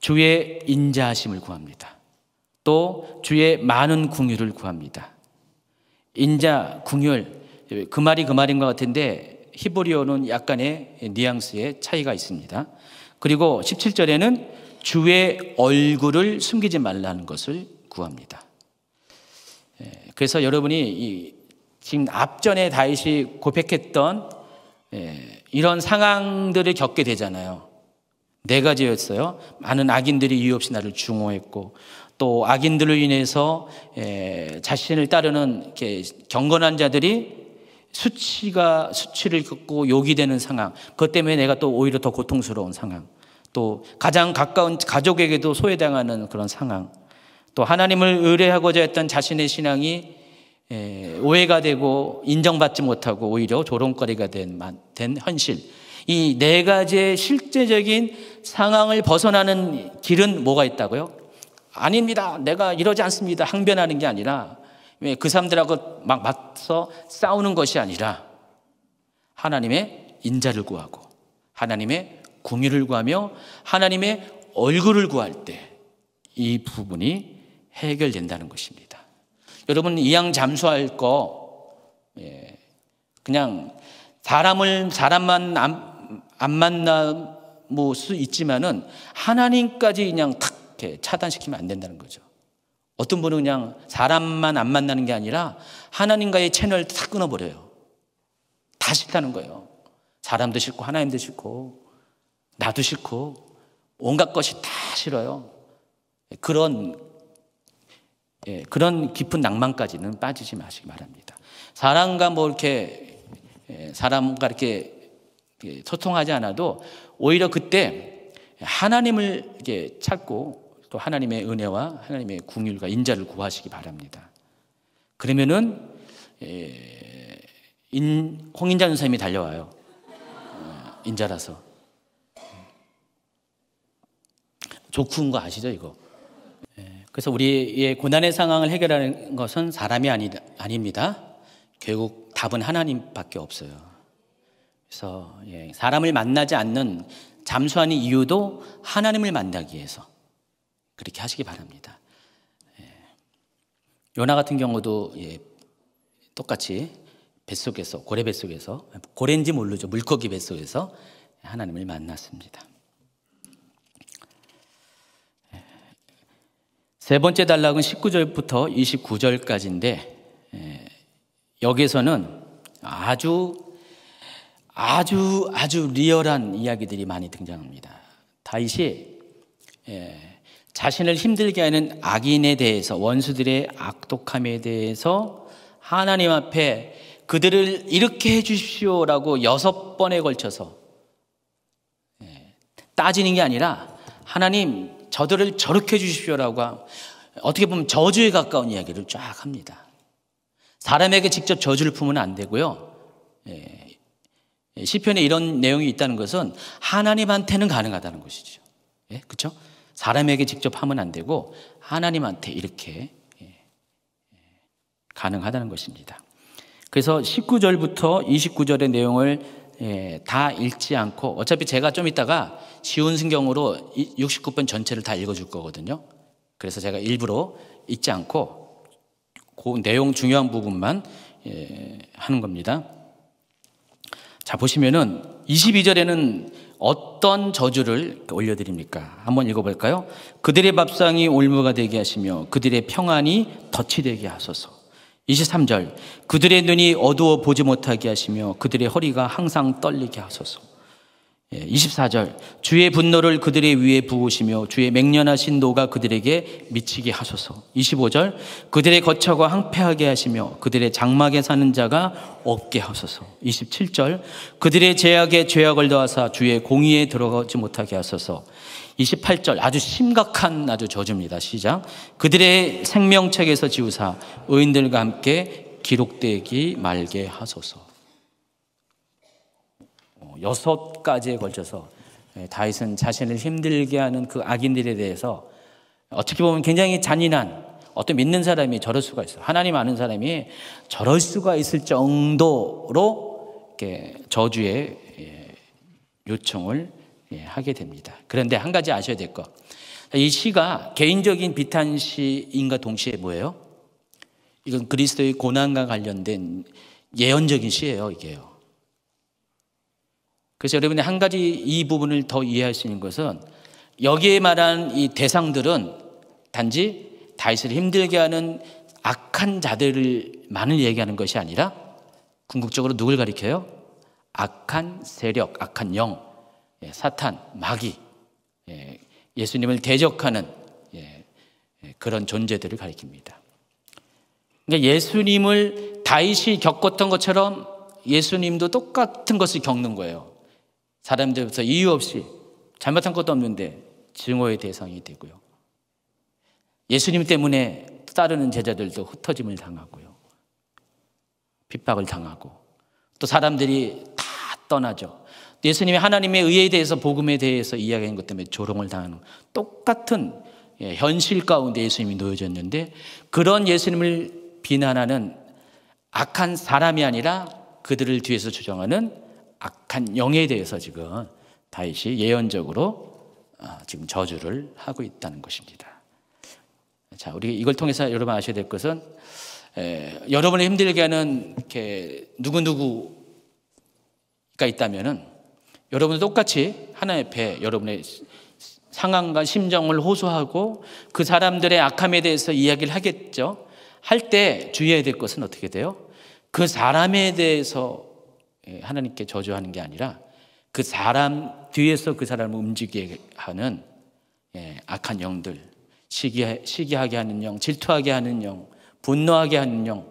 주의 인자하심을 구합니다. 또 주의 많은 궁휼을 구합니다. 인자, 궁휼, 그 말이 그 말인 것 같은데 히브리어는 약간의 뉘앙스의 차이가 있습니다. 그리고 17절에는 주의 얼굴을 숨기지 말라는 것을 구합니다. 그래서 여러분이 지금 앞전에 다윗이 고백했던 이런 상황들을 겪게 되잖아요. 네 가지였어요. 많은 악인들이 이유 없이 나를 증오했고, 또 악인들로 인해서 자신을 따르는 이렇게 경건한 자들이 수치를 겪고 욕이 되는 상황, 그것 때문에 내가 또 오히려 더 고통스러운 상황, 또 가장 가까운 가족에게도 소외당하는 그런 상황, 또 하나님을 의뢰하고자 했던 자신의 신앙이 오해가 되고 인정받지 못하고 오히려 조롱거리가 된 현실, 이 네 가지의 실제적인 상황을 벗어나는 길은 뭐가 있다고요? 아닙니다, 내가 이러지 않습니다, 항변하는 게 아니라, 그 사람들하고 막 맞서 싸우는 것이 아니라 하나님의 인자를 구하고 하나님의 궁유를 구하며 하나님의 얼굴을 구할 때 이 부분이 해결된다는 것입니다. 여러분, 이양 잠수할 거 그냥 사람만 안 만날 수 있지만은 하나님까지 그냥 탁 이렇게 차단시키면 안 된다는 거죠. 어떤 분은 그냥 사람만 안 만나는 게 아니라 하나님과의 채널을 탁 끊어버려요. 다 싫다는 거예요. 사람도 싫고 하나님도 싫고 나도 싫고 온갖 것이 다 싫어요. 그런 깊은 낭만까지는 빠지지 마시기 바랍니다. 사람과 사람과 이렇게 소통하지 않아도 오히려 그때 하나님을 이렇게 찾고 또 하나님의 은혜와 하나님의 궁율과 인자를 구하시기 바랍니다. 그러면은 홍인자 선생님이 달려와요. 인자라서. 조크인 거 아시죠, 이거? 그래서 우리의 고난의 상황을 해결하는 것은 사람이 아닙니다. 결국 답은 하나님밖에 없어요. 그래서 사람을 만나지 않는 잠수하는 이유도 하나님을 만나기 위해서 그렇게 하시기 바랍니다. 요나 같은 경우도 똑같이 뱃속에서, 고래 뱃속에서, 고래인지 모르죠, 물고기 뱃속에서 하나님을 만났습니다. 세 번째 단락은 19절부터 29절까지인데 여기에서는 아주 리얼한 이야기들이 많이 등장합니다. 다윗이 자신을 힘들게 하는 악인에 대해서, 원수들의 악독함에 대해서 하나님 앞에 그들을 이렇게 해 주십시오라고 6번에 걸쳐서 따지는 게 아니라 하나님 저들을 저렇게 해 주십시오라고, 어떻게 보면 저주에 가까운 이야기를 쫙 합니다. 사람에게 직접 저주를 품으면 안 되고요. 시편에 이런 내용이 있다는 것은 하나님한테는 가능하다는 것이죠. 그렇죠? 사람에게 직접 하면 안 되고 하나님한테 이렇게 가능하다는 것입니다. 그래서 19절부터 29절의 내용을 다 읽지 않고, 어차피 제가 좀 이따가 쉬운 성경으로 69번 전체를 다 읽어줄 거거든요. 그래서 제가 일부러 읽지 않고 그 내용 중요한 부분만 하는 겁니다. 자, 보시면은 22절에는 어떤 저주를 올려드립니까? 한번 읽어볼까요? 그들의 밥상이 올무가 되게 하시며 그들의 평안이 덫이 되게 하소서. 23절, 그들의 눈이 어두워 보지 못하게 하시며 그들의 허리가 항상 떨리게 하소서. 24절, 주의 분노를 그들의 위에 부으시며 주의 맹렬하신 노가 그들에게 미치게 하소서. 25절, 그들의 거처가 황폐하게 하시며 그들의 장막에 사는 자가 없게 하소서. 27절, 그들의 제약에 죄악을 더하사 주의 공의에 들어가지 못하게 하소서. 28절, 아주 심각한 아주 저주입니다. 시작. 그들의 생명책에서 지우사 의인들과 함께 기록되기 말게 하소서. 6가지에 걸쳐서 다윗은 자신을 힘들게 하는 그 악인들에 대해서 어떻게 보면 굉장히 잔인한, 어떤 믿는 사람이 저럴 수가 있어요. 하나님 아는 사람이 저럴 수가 있을 정도로 이렇게 저주의 요청을 하게 됩니다. 그런데 한 가지 아셔야 될 것, 이 시가 개인적인 비탄시인과 동시에 뭐예요? 이건 그리스도의 고난과 관련된 예언적인 시예요, 이게요. 그래서 여러분이 한 가지 이 부분을 더 이해할 수 있는 것은, 여기에 말한 이 대상들은 단지 다윗을 힘들게 하는 악한 자들만을 얘기하는 것이 아니라 궁극적으로 누굴 가리켜요? 악한 세력, 악한 영, 사탄, 마귀, 예수님을 대적하는 그런 존재들을 가리킵니다. 그러니까 예수님을 다윗이 겪었던 것처럼 예수님도 똑같은 것을 겪는 거예요. 사람들부터 이유 없이 잘못한 것도 없는데 증오의 대상이 되고요. 예수님 때문에 따르는 제자들도 흩어짐을 당하고요. 핍박을 당하고 또 사람들이 다 떠나죠. 예수님이 하나님의 의에 대해서 복음에 대해서 이야기한 것 때문에 조롱을 당하는 똑같은 현실 가운데 예수님이 놓여졌는데 그런 예수님을 비난하는 악한 사람이 아니라 그들을 뒤에서 주장하는 악한 영에 대해서 지금 다윗이 예언적으로 지금 저주를 하고 있다는 것입니다. 자, 우리 이걸 통해서 여러분 아셔야 될 것은 여러분을 힘들게 하는 이렇게 누구누구가 있다면은 여러분도 똑같이 하나님 앞에 여러분의 상황과 심정을 호소하고 그 사람들의 악함에 대해서 이야기를 하겠죠. 할 때 주의해야 될 것은 어떻게 돼요? 그 사람에 대해서 하나님께 저주하는 게 아니라 그 사람 뒤에서 그 사람을 움직이게 하는 악한 영들, 시기하게 하는 영, 질투하게 하는 영, 분노하게 하는 영,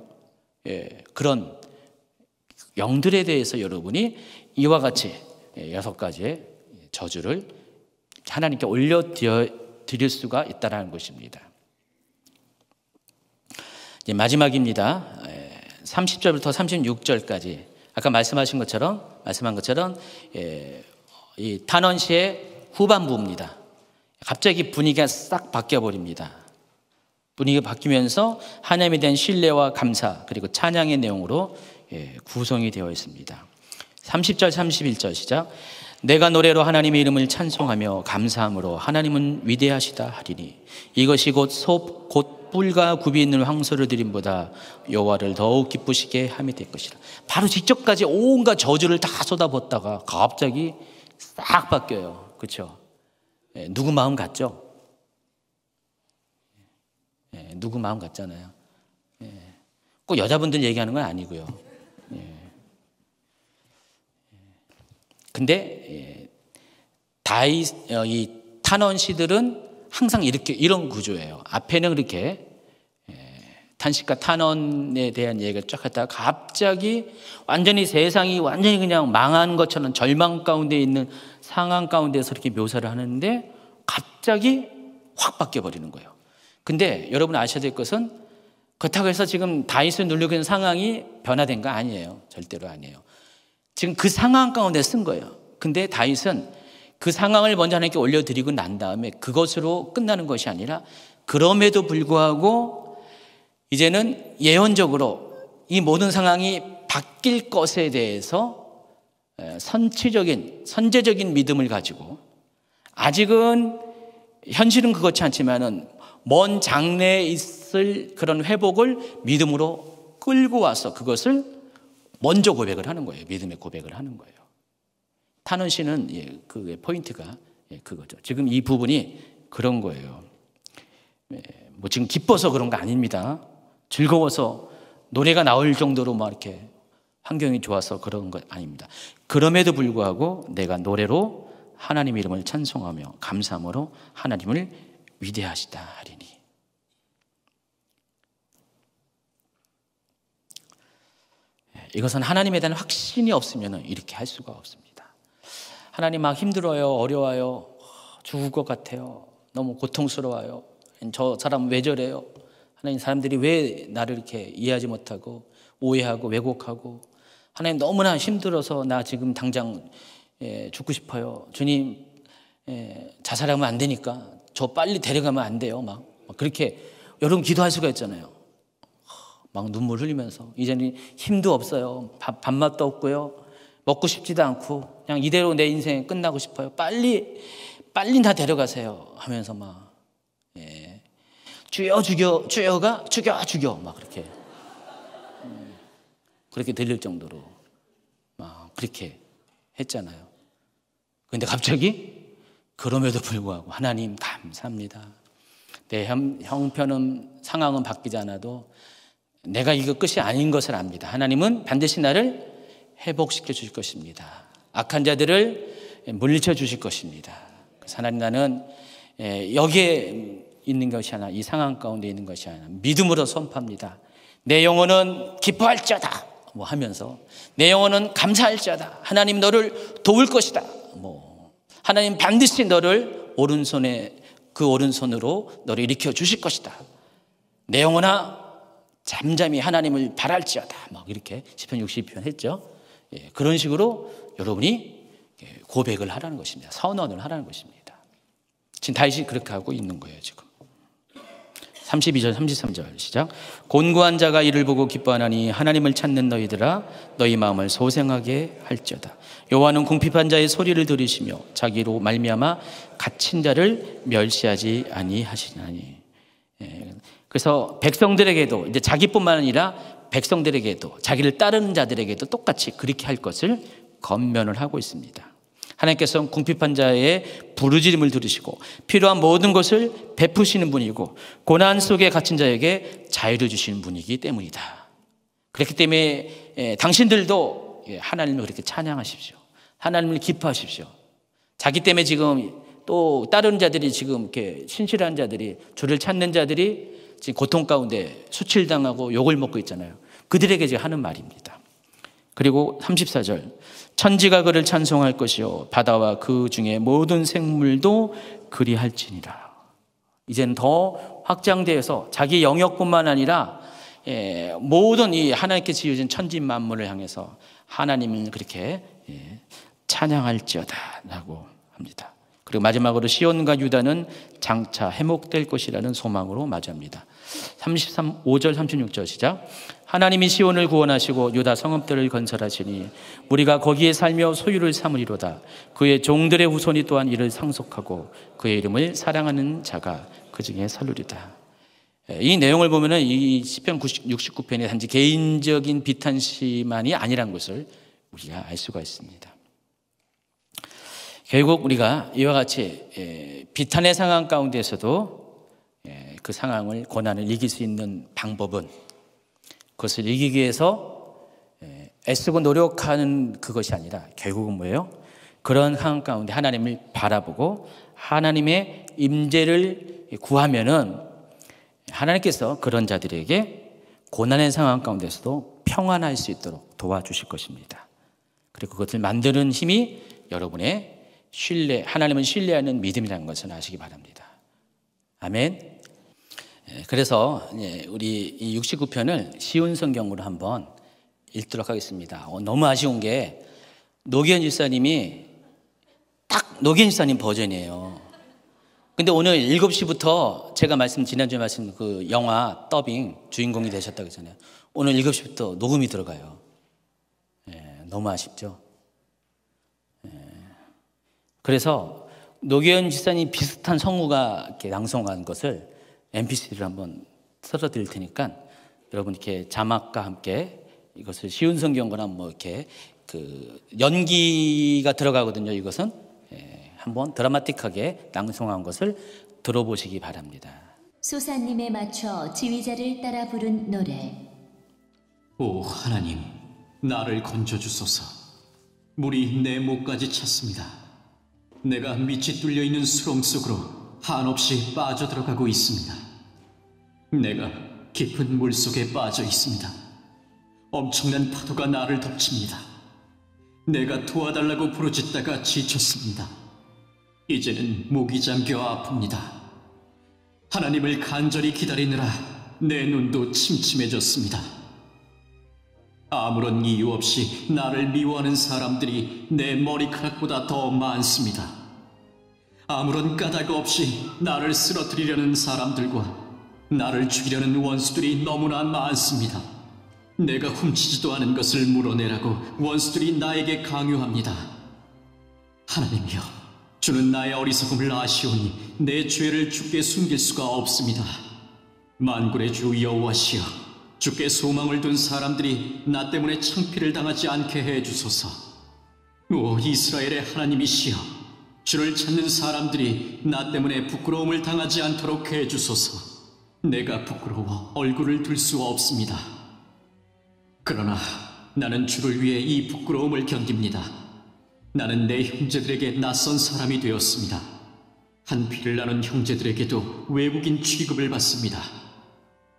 그런 영들에 대해서 여러분이 이와 같이 6가지의 저주를 하나님께 올려드릴 수가 있다는 것입니다. 이제 마지막입니다. 30절부터 36절까지 아까 말씀한 것처럼 이 탄원시의 후반부입니다. 갑자기 분위기가 싹 바뀌어버립니다. 분위기가 바뀌면서 하나님에 대한 신뢰와 감사 그리고 찬양의 내용으로 구성이 되어 있습니다. 30절 31절 시작. 내가 노래로 하나님의 이름을 찬송하며 감사함으로 하나님은 위대하시다 하리니 이것이 곧 뿔과 굽이 있는 황소를 드림보다 여호와를 더욱 기쁘시게 함이 될 것이라. 바로 직접까지 온갖 저주를 다 쏟아붓다가 갑자기 싹 바뀌어요. 그렇죠? 누구 마음 같죠? 누구 마음 같잖아요. 꼭 여자분들 얘기하는 건 아니고요. 근데 이 탄원시들은 항상 이런 구조예요. 앞에는 그렇게 탄식과 탄원에 대한 얘기를 쫙 하다가 갑자기 완전히 세상이 완전히 그냥 망한 것처럼 절망 가운데 있는 상황 가운데서 이렇게 묘사를 하는데 갑자기 확 바뀌어 버리는 거예요. 근데 여러분 아셔야 될 것은 그렇다고 해서 지금 다윗을 누르고 있는 상황이 변화된 거 아니에요. 절대로 아니에요. 지금 그 상황 가운데 쓴 거예요. 근데 다윗은 그 상황을 먼저 하나님께 올려드리고 난 다음에 그것으로 끝나는 것이 아니라 그럼에도 불구하고 이제는 예언적으로 이 모든 상황이 바뀔 것에 대해서 선제적인 믿음을 가지고 아직은 현실은 그렇지 않지만은 먼 장래에 있을 그런 회복을 믿음으로 끌고 와서 그것을 먼저 고백을 하는 거예요. 믿음의 고백을 하는 거예요. 탄원시는 그 포인트가 그거죠. 지금 이 부분이 그런 거예요. 뭐 지금 기뻐서 그런 거 아닙니다. 즐거워서 노래가 나올 정도로 막 이렇게 환경이 좋아서 그런 것 아닙니다. 그럼에도 불구하고 내가 노래로 하나님 이름을 찬송하며 감사함으로 하나님을 위대하시다 하리니. 이것은 하나님에 대한 확신이 없으면 이렇게 할 수가 없습니다. 하나님 막 힘들어요, 어려워요, 죽을 것 같아요, 너무 고통스러워요, 저 사람 왜 저래요, 하나님 사람들이 왜 나를 이렇게 이해하지 못하고 오해하고 왜곡하고 하나님 너무나 힘들어서 나 지금 당장 죽고 싶어요, 주님 자살하면 안 되니까 저 빨리 데려가면 안 돼요, 막 그렇게 여러분 기도할 수가 있잖아요. 막 눈물 흘리면서 이제는 힘도 없어요, 밥맛도 없고요, 먹고 싶지도 않고 그냥 이대로 내 인생 끝나고 싶어요, 빨리 다 데려가세요 하면서 막 주여 주여가 죽여 막 그렇게 들릴 정도로 막 그렇게 했잖아요. 그런데 갑자기 그럼에도 불구하고 하나님 감사합니다. 내 형편은 상황은 바뀌지 않아도 내가 이거 끝이 아닌 것을 압니다. 하나님은 반드시 나를 회복시켜 주실 것입니다. 악한 자들을 물리쳐 주실 것입니다. 그래서 하나님 나는 여기에 있는 것이 아니라 이 상황 가운데 있는 것이 아니라 믿음으로 선포합니다. 내 영혼은 기뻐할지어다 뭐 하면서 내 영혼은 감사할지어다. 하나님 너를 도울 것이다. 뭐 하나님 반드시 너를 그 오른손으로 너를 일으켜 주실 것이다. 내 영혼아 잠잠히 하나님을 바랄지어다. 막 이렇게 시편 62편 했죠. 예, 그런 식으로 여러분이 고백을 하라는 것입니다. 선언을 하라는 것입니다. 지금 다윗이 그렇게 하고 있는 거예요. 지금 32절 33절 시작. 곤고한 자가 이를 보고 기뻐하나니 하나님을 찾는 너희들아 너희 마음을 소생하게 할지어다. 여호와는 궁핍한 자의 소리를 들으시며 자기로 말미암아 갇힌 자를 멸시하지 아니하시나니. 예, 그래서 백성들에게도 이제 자기뿐만 아니라 백성들에게도 자기를 따르는 자들에게도 똑같이 그렇게 할 것을 권면을 하고 있습니다. 하나님께서는 궁핍한 자의 부르짖음을 들으시고 필요한 모든 것을 베푸시는 분이고 고난 속에 갇힌 자에게 자유를 주시는 분이기 때문이다. 그렇기 때문에 당신들도 하나님을 그렇게 찬양하십시오. 하나님을 기뻐하십시오. 자기 때문에 지금 또 다른 자들이 지금 이렇게 신실한 자들이 주를 찾는 자들이 지금 고통 가운데 수칠당하고 욕을 먹고 있잖아요. 그들에게 지금 하는 말입니다. 그리고 34절 천지가 그를 찬송할 것이요 바다와 그 중에 모든 생물도 그리할지니라. 이제는 더 확장되어서 자기 영역뿐만 아니라 모든 이 하나님께 지어진 천지 만물을 향해서 하나님을 그렇게 찬양할지어다 라고 합니다. 그리고 마지막으로 시온과 유다는 장차 회복될 것이라는 소망으로 맞이합니다. 5절 36절 시작. 하나님이 시온을 구원하시고 유다 성읍들을 건설하시니 우리가 거기에 살며 소유를 삼으리로다. 그의 종들의 후손이 또한 이를 상속하고 그의 이름을 사랑하는 자가 그 중에 살리리다. 이 내용을 보면은 이 시편 69편이 단지 개인적인 비탄시만이 아니라는 것을 우리가 알 수가 있습니다. 결국 우리가 이와 같이 비탄의 상황 가운데서도 그 상황을 고난을 이길 수 있는 방법은 그것을 이기기 위해서 애쓰고 노력하는 그것이 아니라 결국은 뭐예요? 그런 상황 가운데 하나님을 바라보고 하나님의 임재를 구하면은 하나님께서 그런 자들에게 고난의 상황 가운데서도 평안할 수 있도록 도와주실 것입니다. 그리고 그것을 만드는 힘이 여러분의 하나님을 신뢰하는 믿음이라는 것을 아시기 바랍니다. 아멘. 그래서 우리 이 69편을 쉬운 성경으로 한번 읽도록 하겠습니다. 너무 아쉬운 게 노기현 집사님이 딱 노기현 집사님 버전이에요. 근데 오늘 7시부터 제가 지난주에 말씀 그 영화 더빙 주인공이 되셨다고 했잖아요. 오늘 7시부터 녹음이 들어가요. 너무 아쉽죠. 그래서 노기현 집사님 비슷한 성우가 이렇게 낭송한 것을 MP3를 한번 틀어 드릴 테니까 여러분 이렇게 자막과 함께 이것을 쉬운 성경거나 뭐 이렇게 그 연기가 들어가거든요. 이것은 한번 드라마틱하게 낭송한 것을 들어보시기 바랍니다. 소사님에 맞춰 지휘자를 따라 부른 노래. 오 하나님, 나를 건져주소서. 물이 내 목까지 찼습니다. 내가 밑이 뚫려있는 수렁 속으로 한없이 빠져들어가고 있습니다. 내가 깊은 물속에 빠져 있습니다. 엄청난 파도가 나를 덮칩니다. 내가 도와달라고 부르짖다가 지쳤습니다. 이제는 목이 잠겨 아픕니다. 하나님을 간절히 기다리느라 내 눈도 침침해졌습니다. 아무런 이유 없이 나를 미워하는 사람들이 내 머리카락보다 더 많습니다. 아무런 까닭 없이 나를 쓰러뜨리려는 사람들과 나를 죽이려는 원수들이 너무나 많습니다. 내가 훔치지도 않은 것을 물어내라고 원수들이 나에게 강요합니다. 하나님이여, 주는 나의 어리석음을 아시오니 내 죄를 주께 숨길 수가 없습니다. 만군의 주 여호와시여, 주께 소망을 둔 사람들이 나 때문에 창피를 당하지 않게 해주소서. 오 이스라엘의 하나님이시여, 주를 찾는 사람들이 나 때문에 부끄러움을 당하지 않도록 해주소서. 내가 부끄러워 얼굴을 들 수 없습니다. 그러나 나는 주를 위해 이 부끄러움을 견딥니다. 나는 내 형제들에게 낯선 사람이 되었습니다. 한 피를 나눈 형제들에게도 외국인 취급을 받습니다.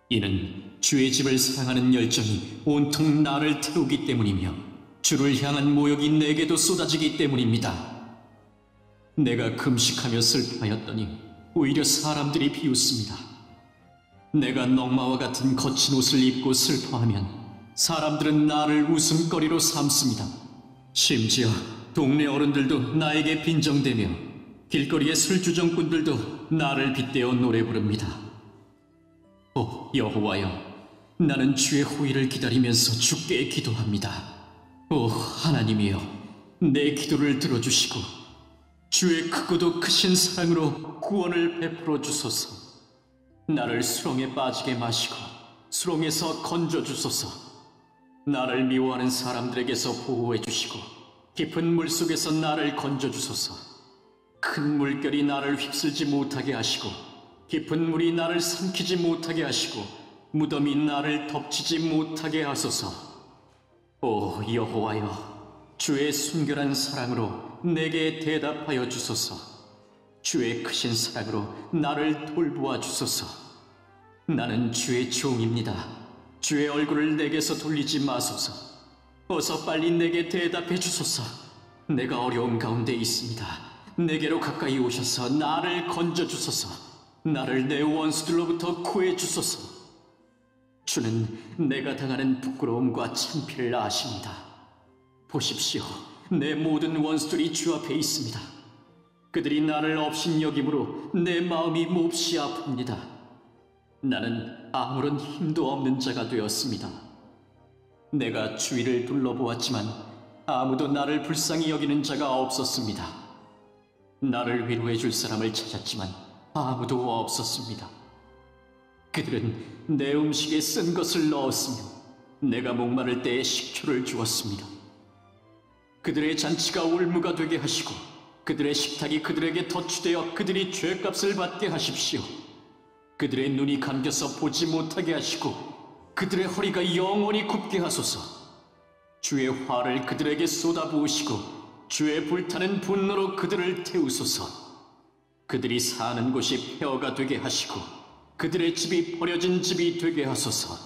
이는 주의 집을 사랑하는 열정이 온통 나를 태우기 때문이며 주를 향한 모욕이 내게도 쏟아지기 때문입니다. 내가 금식하며 슬퍼하였더니 오히려 사람들이 비웃습니다. 내가 넉마와 같은 거친 옷을 입고 슬퍼하면 사람들은 나를 웃음거리로 삼습니다. 심지어 동네 어른들도 나에게 빈정대며 길거리의 술주정꾼들도 나를 빗대어 노래 부릅니다. 오 여호와여, 나는 주의 호의를 기다리면서 주께 기도합니다. 오 하나님이여, 내 기도를 들어주시고 주의 크고도 크신 사랑으로 구원을 베풀어 주소서. 나를 수렁에 빠지게 마시고 수렁에서 건져 주소서. 나를 미워하는 사람들에게서 보호해 주시고 깊은 물속에서 나를 건져 주소서. 큰 물결이 나를 휩쓸지 못하게 하시고 깊은 물이 나를 삼키지 못하게 하시고 무덤이 나를 덮치지 못하게 하소서. 오 여호와여, 주의 순결한 사랑으로 내게 대답하여 주소서. 주의 크신 사랑으로 나를 돌보아 주소서. 나는 주의 종입니다. 주의 얼굴을 내게서 돌리지 마소서. 어서 빨리 내게 대답해 주소서. 내가 어려움 가운데 있습니다. 내게로 가까이 오셔서 나를 건져 주소서. 나를 내 원수들로부터 구해 주소서. 주는 내가 당하는 부끄러움과 창피를 아십니다. 보십시오, 내 모든 원수들이 주 앞에 있습니다. 그들이 나를 업신여김으로 내 마음이 몹시 아픕니다. 나는 아무런 힘도 없는 자가 되었습니다. 내가 주위를 둘러보았지만 아무도 나를 불쌍히 여기는 자가 없었습니다. 나를 위로해 줄 사람을 찾았지만 아무도 없었습니다. 그들은 내 음식에 쓴 것을 넣었으며 내가 목마를 때에 식초를 주었습니다. 그들의 잔치가 올무가 되게 하시고 그들의 식탁이 그들에게 덧주되어 그들이 죄값을 받게 하십시오. 그들의 눈이 감겨서 보지 못하게 하시고 그들의 허리가 영원히 굽게 하소서. 주의 화를 그들에게 쏟아부으시고 주의 불타는 분노로 그들을 태우소서. 그들이 사는 곳이 폐허가 되게 하시고 그들의 집이 버려진 집이 되게 하소서.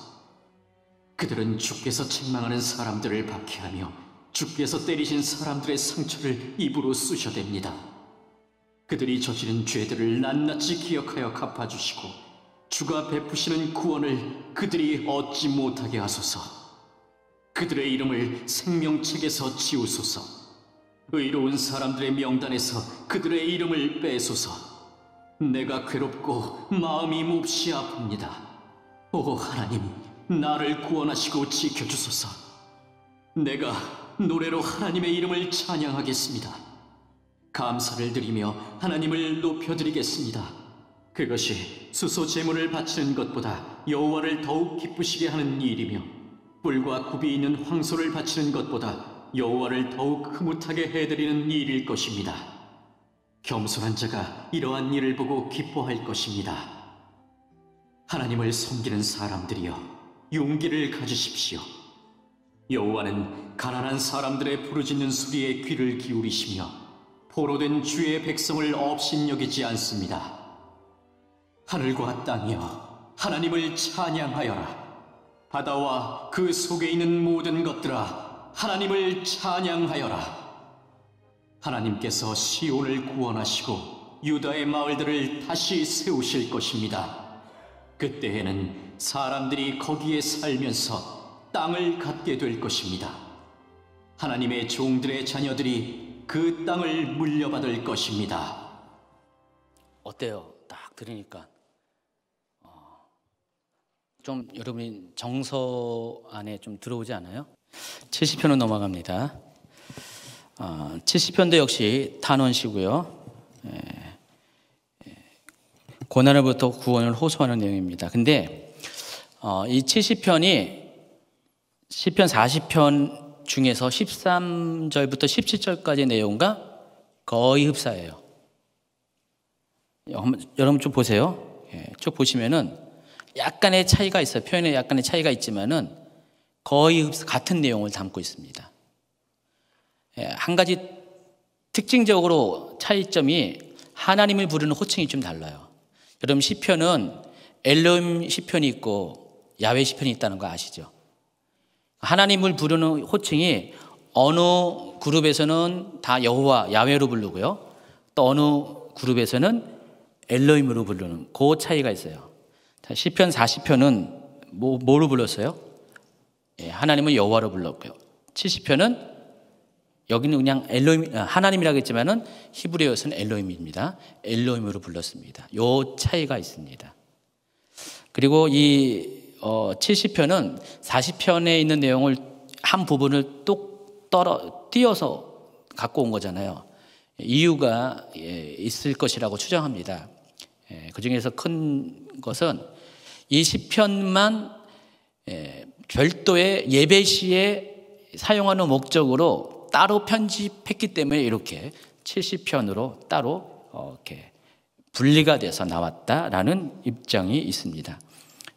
그들은 주께서 책망하는 사람들을 박해하며 주께서 때리신 사람들의 상처를 입으로 쑤셔댑니다. 그들이 저지른 죄들을 낱낱이 기억하여 갚아주시고 주가 베푸시는 구원을 그들이 얻지 못하게 하소서. 그들의 이름을 생명책에서 지우소서. 의로운 사람들의 명단에서 그들의 이름을 빼소서. 내가 괴롭고 마음이 몹시 아픕니다. 오 하나님, 나를 구원하시고 지켜주소서. 내가 노래로 하나님의 이름을 찬양하겠습니다. 감사를 드리며 하나님을 높여드리겠습니다. 그것이 수소 제물을 바치는 것보다 여호와를 더욱 기쁘시게 하는 일이며 뿔과 굽이 있는 황소를 바치는 것보다 여호와를 더욱 흐뭇하게 해드리는 일일 것입니다. 겸손한 자가 이러한 일을 보고 기뻐할 것입니다. 하나님을 섬기는 사람들이여, 용기를 가지십시오. 여호와는 가난한 사람들의 부르짖는 소리에 귀를 기울이시며 포로된 주의 백성을 업신여기지 않습니다. 하늘과 땅이여, 하나님을 찬양하여라. 바다와 그 속에 있는 모든 것들아, 하나님을 찬양하여라. 하나님께서 시온을 구원하시고 유다의 마을들을 다시 세우실 것입니다. 그때에는 사람들이 거기에 살면서 땅을 갖게 될 것입니다. 하나님의 종들의 자녀들이 그 땅을 물려받을 것입니다. 어때요? 딱 들으니까 좀 여러분이 정서 안에 좀 들어오지 않아요? 70편은 넘어갑니다. 70편도 역시 탄원시고요. 고난으로부터 구원을 호소하는 내용입니다. 근데 이 70편이 시편 40편 중에서 13절부터 17절까지의 내용과 거의 흡사해요. 여러분 좀 보세요. 쭉 보시면은 약간의 차이가 있어요. 표현에 약간의 차이가 있지만은 거의 같은 내용을 담고 있습니다. 한 가지 특징적으로 차이점이 하나님을 부르는 호칭이 좀 달라요. 여러분 시편은 엘로힘 시편이 있고 야훼 시편이 있다는 거 아시죠? 하나님을 부르는 호칭이 어느 그룹에서는 다 여호와 야훼로 부르고요. 또 어느 그룹에서는 엘로힘으로 부르는 그 차이가 있어요. 시편 40편은 뭐로 불렀어요? 하나님은 여호와로 불렀고요. 70편은 여기는 그냥 엘로힘, 하나님이라고 했지만은 히브리어에서는 엘로힘입니다. 엘로힘으로 불렀습니다. 요 차이가 있습니다. 그리고 이 70편은 40편에 있는 내용을 한 부분을 뚝 띄어서 갖고 온 거잖아요. 이유가 있을 것이라고 추정합니다. 그 중에서 큰 것은 이 시편만 별도의 예배 시에 사용하는 목적으로 따로 편집했기 때문에 이렇게 70편으로 따로 이렇게 분리가 돼서 나왔다라는 입장이 있습니다.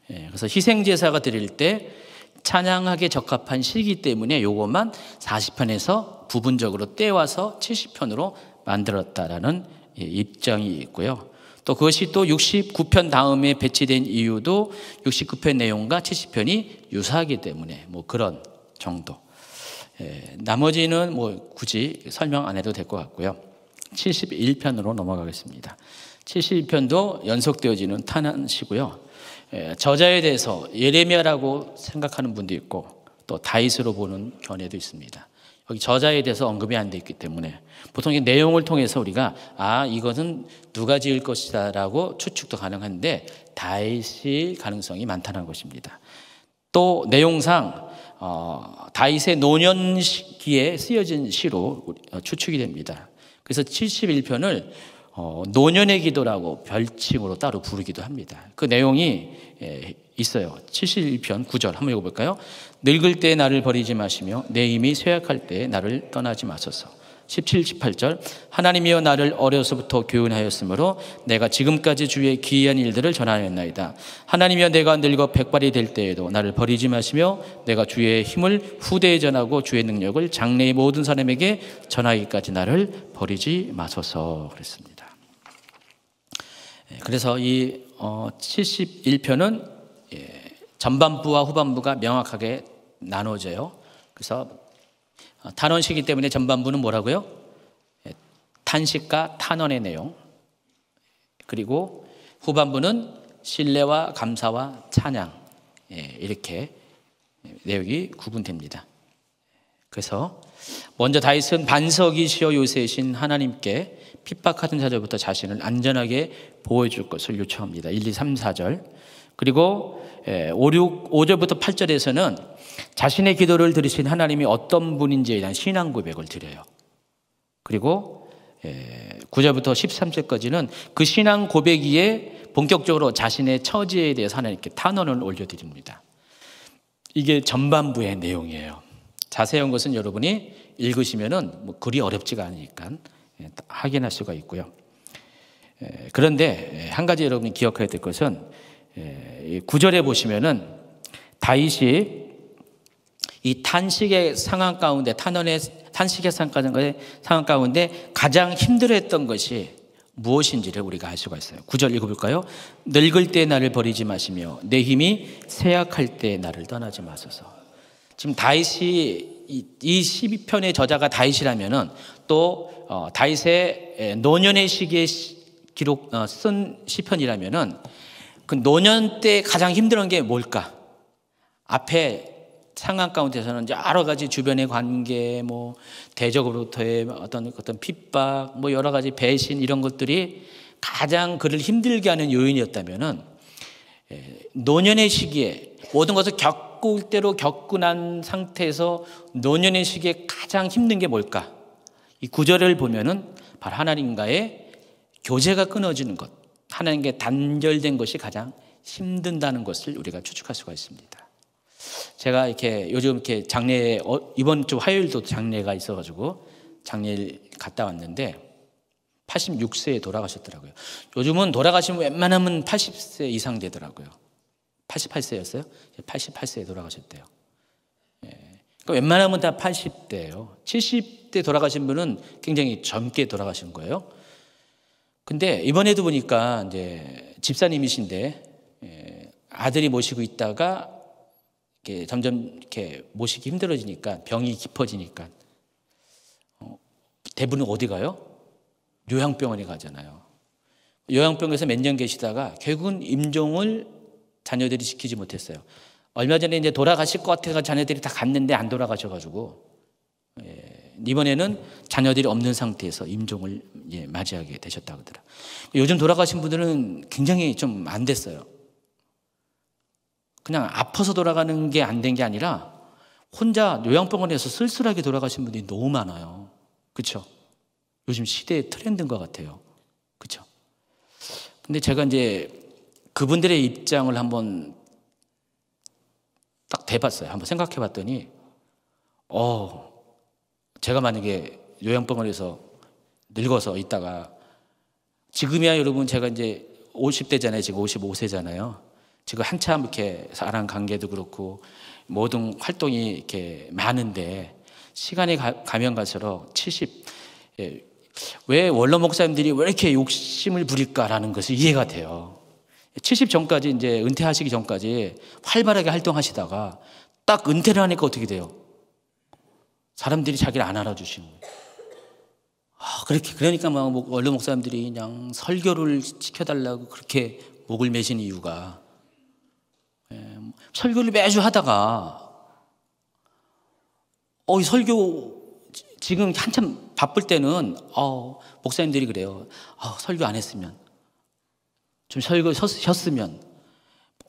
그래서 희생제사가 드릴 때 찬양하기에 적합한 시기 때문에 요것만 40편에서 부분적으로 떼와서 70편으로 만들었다라는 입장이 있고요. 또 그것이 또 69편 다음에 배치된 이유도 69편 내용과 70편이 유사하기 때문에 뭐 그런 정도. 나머지는 뭐 굳이 설명 안 해도 될 것 같고요. 71편으로 넘어가겠습니다. 71편도 연속되어지는 탄환시고요. 저자에 대해서 예레미야라고 생각하는 분도 있고 또 다윗으로 보는 견해도 있습니다. 여기 저자에 대해서 언급이 안 돼 있기 때문에 보통 이 내용을 통해서 우리가 이것은 누가 지을 것이다 라고 추측도 가능한데 다윗일 가능성이 많다는 것입니다. 또 내용상 다윗의 노년 시기에 쓰여진 시로 추측이 됩니다. 그래서 71편을 노년의 기도라고 별칭으로 따로 부르기도 합니다. 그 내용이 있어요. 71편 9절 한번 읽어볼까요? 늙을 때 나를 버리지 마시며 내 힘이 쇠약할 때 나를 떠나지 마소서. 17, 18절 하나님이여 나를 어려서부터 교훈하였으므로 내가 지금까지 주의 기이한 일들을 전하였나이다. 하나님이여 내가 늙어 백발이 될 때에도 나를 버리지 마시며 내가 주의 힘을 후대에 전하고 주의 능력을 장래의 모든 사람에게 전하기까지 나를 버리지 마소서 그랬습니다. 그래서 이 71편은 전반부와 후반부가 명확하게 나눠져요. 그래서 탄원시기 때문에 전반부는 뭐라고요? 탄식과 탄원의 내용. 그리고 후반부는 신뢰와 감사와 찬양. 이렇게 내용이 구분됩니다. 그래서 먼저 다윗은 반석이시여 요새이신 하나님께 핍박하던 자들부터 자신을 안전하게 보호해줄 것을 요청합니다. 1, 2, 3, 4절. 그리고 5절부터 8절에서는 자신의 기도를 들으신 하나님이 어떤 분인지에 대한 신앙 고백을 드려요. 그리고 9절부터 13절까지는 그 신앙 고백 위에 본격적으로 자신의 처지에 대해서 하나님께 탄원을 올려드립니다. 이게 전반부의 내용이에요. 자세한 것은 여러분이 읽으시면은 뭐 그리 어렵지가 않으니까 확인할 수가 있고요. 그런데 한 가지 여러분이 기억해야 될 것은 9절에 보시면은 다윗이 이 탄식의 상황 가운데 탄식의 상황 가운데 가장 힘들어했던 것이 무엇인지를 우리가 알 수가 있어요. 9절 읽어볼까요? 늙을 때 나를 버리지 마시며 내 힘이 쇠약할 때 나를 떠나지 마소서. 지금 다윗이 이 12편의 저자가 다윗이라면은 또 다윗의 노년의 시기에 쓴 시편이라면은 그 노년 때 가장 힘든 게 뭘까? 앞에 상황 가운데서는 여러 가지 주변의 관계, 뭐 대적으로부터의 어떤 핍박, 뭐 여러 가지 배신 이런 것들이 가장 그를 힘들게 하는 요인이었다면은 노년의 시기에 모든 것을 겪을 대로 겪고 난 상태에서 노년의 시기에 가장 힘든 게 뭘까? 이 구절을 보면은 바로 하나님과의 교제가 끊어지는 것, 하나님께 단절된 것이 가장 힘든다는 것을 우리가 추측할 수가 있습니다. 제가 이렇게 요즘 이렇게 장례 이번 주 화요일도 장례가 있어가지고 장례를 갔다 왔는데 86세에 돌아가셨더라고요. 요즘은 돌아가시면 웬만하면 80세 이상 되더라고요. 88세였어요? 88세에 돌아가셨대요. 그러니까 웬만하면 다 80대예요. 70대 돌아가신 분은 굉장히 젊게 돌아가신 거예요. 근데 이번에도 보니까 이제 집사님이신데 아들이 모시고 있다가 이렇게 점점 이렇게 모시기 힘들어지니까 병이 깊어지니까 대부분 어디 가요? 요양병원에 가잖아요. 요양병원에서 몇 년 계시다가 결국은 임종을 자녀들이 지키지 못했어요. 얼마 전에 이제 돌아가실 것 같아서 자녀들이 다 갔는데 안 돌아가셔가지고 이번에는 자녀들이 없는 상태에서 임종을 맞이하게 되셨다고 하더라고요. 요즘 돌아가신 분들은 굉장히 좀 안 됐어요. 그냥 아파서 돌아가는 게 안 된 게 아니라 혼자 요양병원에서 쓸쓸하게 돌아가신 분들이 너무 많아요. 그렇죠? 요즘 시대의 트렌드인 것 같아요. 그렇죠? 근데 제가 이제 그분들의 입장을 한번 딱 대봤어요. 한번 생각해 봤더니 제가 만약에 요양병원에서 늙어서 있다가 지금이야 여러분 제가 이제 50대잖아요. 지금 55세잖아요. 지금 한참 이렇게 사람 관계도 그렇고 모든 활동이 이렇게 많은데 시간이 가면 갈수록 70, 왜 원로 목사님들이 왜 이렇게 욕심을 부릴까라는 것이 이해가 돼요. 70 전까지 이제 은퇴하시기 전까지 활발하게 활동하시다가 딱 은퇴를 하니까 어떻게 돼요? 사람들이 자기를 안 알아주시는 거예요. 그러니까 막 원로 목사님들이 그냥 설교를 시켜달라고 그렇게 목을 매신 이유가 설교를 매주 하다가 이 설교 지금 한참 바쁠 때는 목사님들이 그래요. 설교 안 했으면 좀 설교 쉬었으면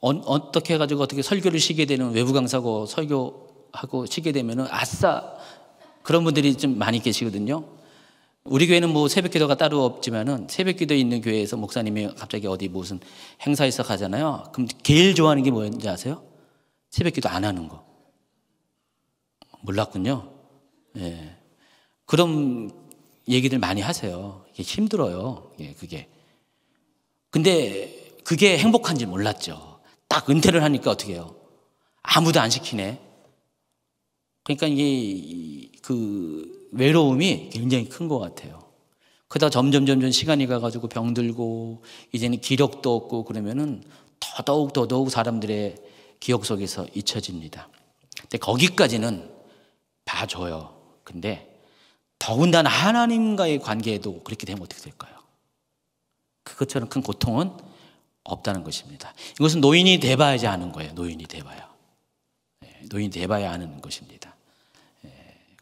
어떻게 해가지고 어떻게 설교를 쉬게 되는 외부 강사고 설교하고 쉬게 되면은 아싸 그런 분들이 좀 많이 계시거든요. 우리 교회는 뭐 새벽기도가 따로 없지만은 새벽기도 있는 교회에서 목사님이 갑자기 어디 무슨 행사에서 가잖아요. 그럼 제일 좋아하는 게 뭐였는지 아세요? 새벽기도 안 하는 거. 몰랐군요. 예. 그런 얘기들 많이 하세요. 이게 힘들어요. 그게. 근데 그게 행복한지 몰랐죠. 딱 은퇴를 하니까 어떻게 해요? 아무도 안 시키네. 그러니까 이게 그 외로움이 굉장히 큰 것 같아요. 그러다 점점 시간이 가가지고 병들고 이제는 기력도 없고 그러면은 더더욱 사람들의 기억 속에서 잊혀집니다. 근데 거기까지는 봐줘요. 근데 더군다나 하나님과의 관계에도 그렇게 되면 어떻게 될까요? 그것처럼 큰 고통은 없다는 것입니다. 이것은 노인이 돼봐야지 아는 거예요. 노인이 돼봐야. 노인이 돼봐야 아는 것입니다.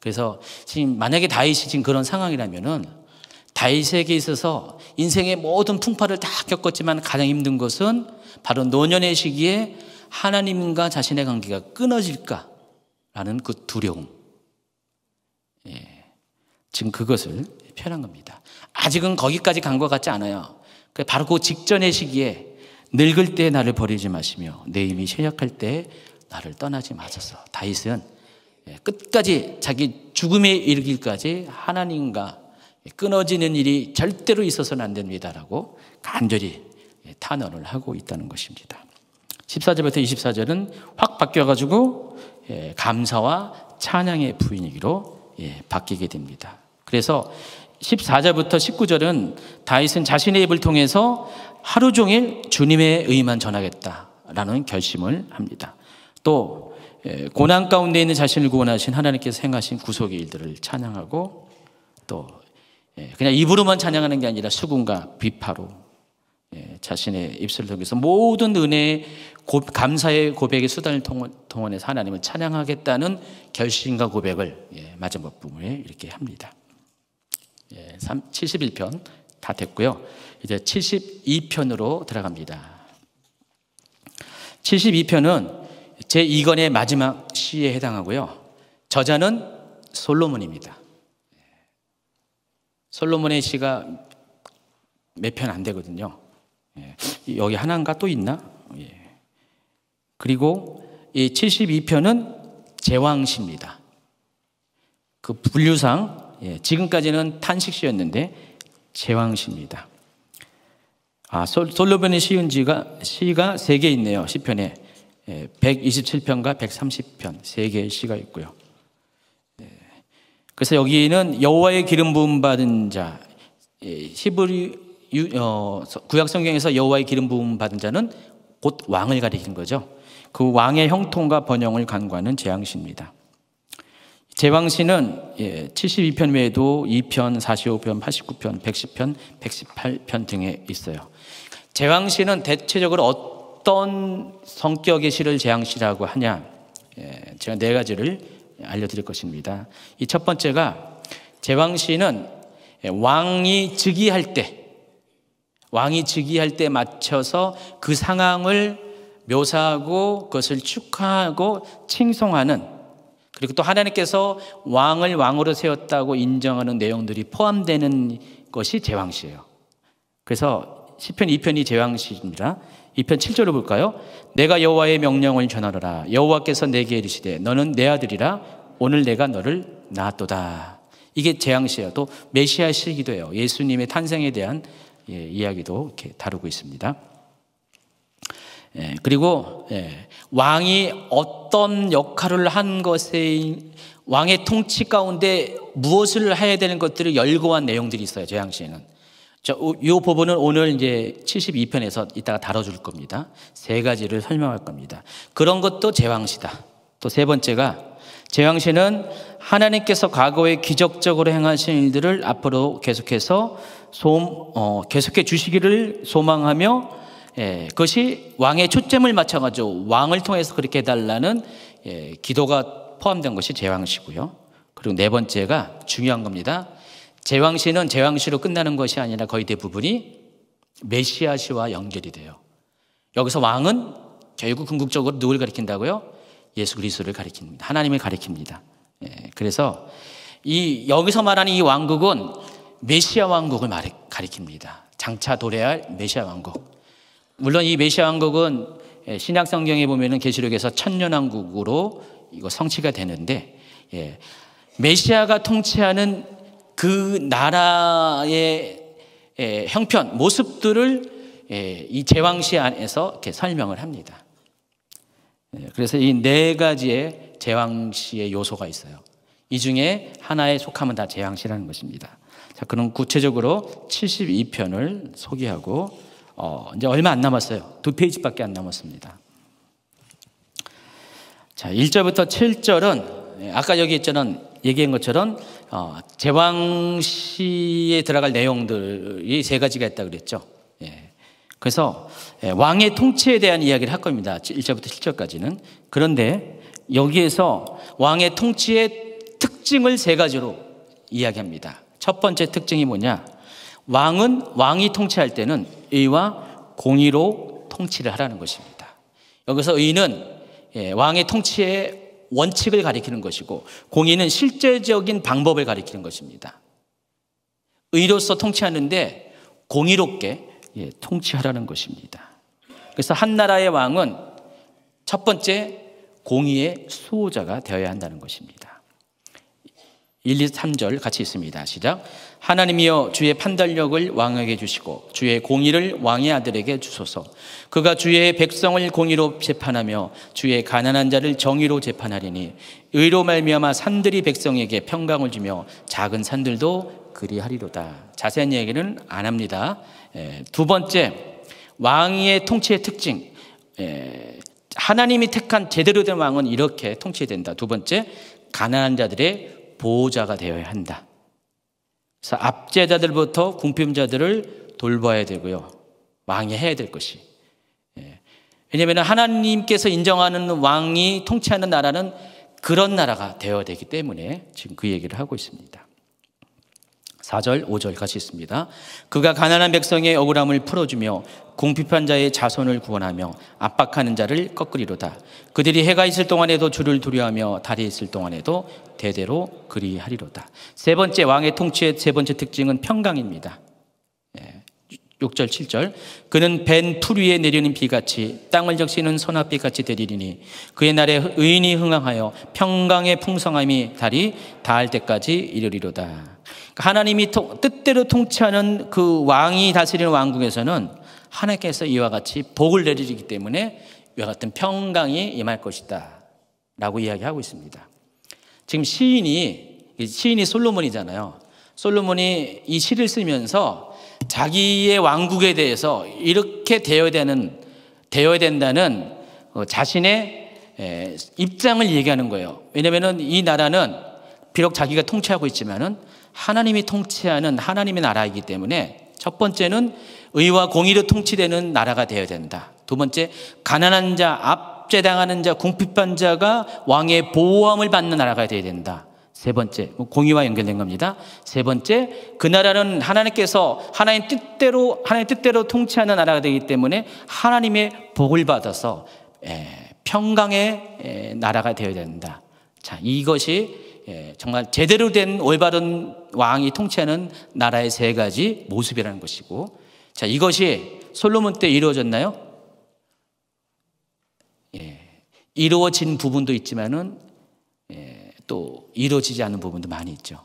그래서 지금 만약에 다윗이 지금 그런 상황이라면은 다윗에게 있어서 인생의 모든 풍파를 다 겪었지만 가장 힘든 것은 바로 노년의 시기에 하나님과 자신의 관계가 끊어질까라는 그 두려움. 지금 그것을 표현한 겁니다. 아직은 거기까지 간 것 같지 않아요. 바로 그 직전의 시기에 늙을 때 나를 버리지 마시며 내 힘이 쇠약할 때 나를 떠나지 마소서. 다윗은 끝까지 자기 죽음에 이르기까지 하나님과 끊어지는 일이 절대로 있어서는 안 됩니다라고 간절히 탄원을 하고 있다는 것입니다. 14절부터 24절은 확 바뀌어가지고 감사와 찬양의 부인이기로 바뀌게 됩니다. 그래서 14절부터 19절은 다윗은 자신의 입을 통해서 하루 종일 주님의 의만 전하겠다라는 결심을 합니다. 또 고난 가운데 있는 자신을 구원하신 하나님께서 행하신 구속의 일들을 찬양하고 또 그냥 입으로만 찬양하는 게 아니라 수군과 비파로 자신의 입술을 통해서 모든 은혜의 감사의 고백의 수단을 동원해서 하나님을 찬양하겠다는 결심과 고백을 마지막 부분에 이렇게 합니다. 71편 다 됐고요. 이제 72편으로 들어갑니다. 72편은 제2권의 마지막 시에 해당하고요. 저자는 솔로몬입니다. 솔로몬의 시가 몇 편 안 되거든요. 여기 하나인가 또 있나? 그리고 이 72편은 제왕시입니다. 그 분류상 지금까지는 탄식시였는데 제왕시입니다. 솔로몬의 시가 3개 있네요. 시편에 127편과 130편 3개의 시가 있고요. 그래서 여기는 여호와의 기름 부음 받은 자, 히브리 구약 성경에서 여호와의 기름 부음 받은 자는 곧 왕을 가리키는 거죠. 그 왕의 형통과 번영을 간구하는 제왕시입니다. 제왕시는 72편 외에도 2편, 45편, 89편, 110편, 118편 등에 있어요. 제왕시는 대체적으로 어떤 성격의 시를 제왕시라고 하냐? 제가 4가지를 알려드릴 것입니다. 이 첫 번째가 제왕시는 왕이 즉위할 때 맞춰서 그 상황을 묘사하고 그것을 축하하고 칭송하는, 그리고 또 하나님께서 왕을 왕으로 세웠다고 인정하는 내용들이 포함되는 것이 제왕시예요. 그래서 시편 2편이 제왕시입니다. 2편 7절을 볼까요? 내가 여호와의 명령을 전하노라. 여호와께서 내게 이르시되 너는 내 아들이라. 오늘 내가 너를 낳았도다. 이게 제왕시예요. 또 메시아 시이기도 해요. 예수님의 탄생에 대한 이야기도 이렇게 다루고 있습니다. 그리고 왕이 어떤 역할을 한 것에, 왕의 통치 가운데 무엇을 해야 되는 것들을 열거한 내용들이 있어요. 제왕시에는. 이 부분은 오늘 이제 72편에서 이따가 다뤄줄 겁니다. 3가지를 설명할 겁니다. 그런 것도 제왕시다. 또 3번째가 제왕시는 하나님께서 과거에 기적적으로 행하신 일들을 앞으로 계속해서 계속해 주시기를 소망하며, 그것이 왕의 초점을 맞춰가지고 왕을 통해서 그렇게 해달라는 기도가 포함된 것이 제왕시고요. 그리고 4번째가 중요한 겁니다. 제왕시는 제왕시로 끝나는 것이 아니라 거의 대부분이 메시아시와 연결이 돼요. 여기서 왕은 결국 궁극적으로 누굴 가리킨다고요? 예수 그리스도를 가리킵니다. 하나님을 가리킵니다. 그래서 여기서 말하는 이 왕국은 메시아 왕국을 가리킵니다. 장차 도래할 메시아 왕국. 물론 이 메시아 왕국은 신약 성경에 보면은 계시록에서 천년왕국으로 이거 성취가 되는데, 메시아가 통치하는 그 나라의 형편, 모습들을 이 제왕시 안에서 이렇게 설명을 합니다. 그래서 이 4가지의 제왕시의 요소가 있어요. 이 중에 하나에 속하면 다 제왕시라는 것입니다. 자, 그럼 구체적으로 72편을 소개하고, 이제 얼마 안 남았어요. 2페이지밖에 안 남았습니다. 자, 1절부터 7절은 아까 여기 얘기한 것처럼 제왕시에 들어갈 내용들이 3가지가 있다고 그랬죠. 그래서 왕의 통치에 대한 이야기를 할 겁니다. 1절부터 7절까지는. 그런데 여기에서 왕의 통치의 특징을 3가지로 이야기합니다. 첫 번째 특징이 뭐냐? 왕이 통치할 때는 의와 공의로 통치를 하라는 것입니다. 여기서 의는 왕의 통치의 원칙을 가리키는 것이고, 공의는 실제적인 방법을 가리키는 것입니다. 의로서 통치하는데 공의롭게 통치하라는 것입니다. 그래서 한 나라의 왕은 첫 번째 공의의 수호자가 되어야 한다는 것입니다. 1, 2, 3절 같이 있습니다. 시작. 하나님이여 주의 판단력을 왕에게 주시고 주의 공의를 왕의 아들에게 주소서. 그가 주의 백성을 공의로 재판하며 주의 가난한 자를 정의로 재판하리니 의로 말미암아 산들이 백성에게 평강을 주며 작은 산들도 그리하리로다. 자세한 얘기는 안 합니다. 2번째, 왕의 통치의 특징. 하나님이 택한 제대로 된 왕은 이렇게 통치해야 된다. 2번째, 가난한 자들의 보호자가 되어야 한다. 그래서 압제자들부터 궁핍자들을 돌봐야 되고요. 왕이 해야 될 것이. 왜냐하면 하나님께서 인정하는 왕이 통치하는 나라는 그런 나라가 되어야 되기 때문에 지금 그 얘기를 하고 있습니다. 4절, 5절 같이 있습니다. 그가 가난한 백성의 억울함을 풀어주며 궁핍한 자의 자손을 구원하며 압박하는 자를 꺾으리로다. 그들이 해가 있을 동안에도 주를 두려워하며 달이 있을 동안에도 대대로 그리하리로다. 3번째, 왕의 통치의 3번째 특징은 평강입니다. 6절, 7절. 그는 벤 풀 위에 내리는 비같이 땅을 적시는 소낙비같이 되리니 그의 날에 의인이 흥황하여 평강의 풍성함이 달이 닿을 때까지 이르리로다. 하나님이 뜻대로 통치하는 그 왕이 다스리는 왕국에서는 하나님께서 이와 같이 복을 내리기 때문에 이와 같은 평강이 임할 것이다 라고 이야기하고 있습니다. 지금 시인이 솔로몬이잖아요. 솔로몬이 이 시를 쓰면서 자기의 왕국에 대해서 이렇게 되어야 된다는 자신의 입장을 얘기하는 거예요. 왜냐하면 이 나라는 비록 자기가 통치하고 있지만은 하나님이 통치하는 하나님의 나라이기 때문에 첫 번째는 의와 공의로 통치되는 나라가 되어야 된다. 두 번째, 가난한 자, 압제당하는 자, 궁핍한 자가 왕의 보호함을 받는 나라가 되어야 된다. 세 번째, 공의와 연결된 겁니다. 세 번째, 그 나라는 하나님께서 하나님 뜻대로 통치하는 나라가 되기 때문에 하나님의 복을 받아서 평강의 나라가 되어야 된다. 자, 이것이 정말 제대로 된 올바른 왕이 통치하는 나라의 세 가지 모습이라는 것이고, 자, 이것이 솔로몬 때 이루어졌나요? 이루어진 부분도 있지만은 또 이루어지지 않은 부분도 많이 있죠.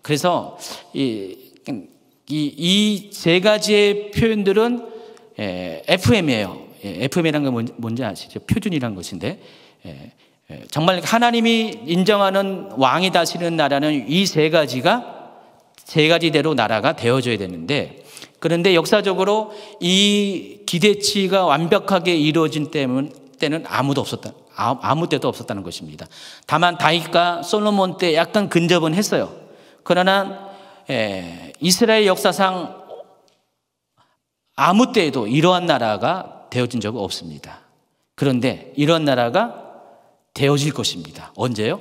그래서 이 세 가지의 표현들은 FM이에요. FM이라는 건 뭔지 아시죠? 표준이라는 것인데, 정말 하나님이 인정하는 왕이 다스리는 나라는 이 세 가지대로 나라가 되어져야 되는데, 그런데 역사적으로 이 기대치가 완벽하게 이루어진 때는 아무 때도 없었다는 것입니다. 다만 다윗과 솔로몬 때 약간 근접은 했어요. 그러나 이스라엘 역사상 아무 때에도 이러한 나라가 되어진 적은 없습니다. 그런데 이런 나라가 되어질 것입니다. 언제요?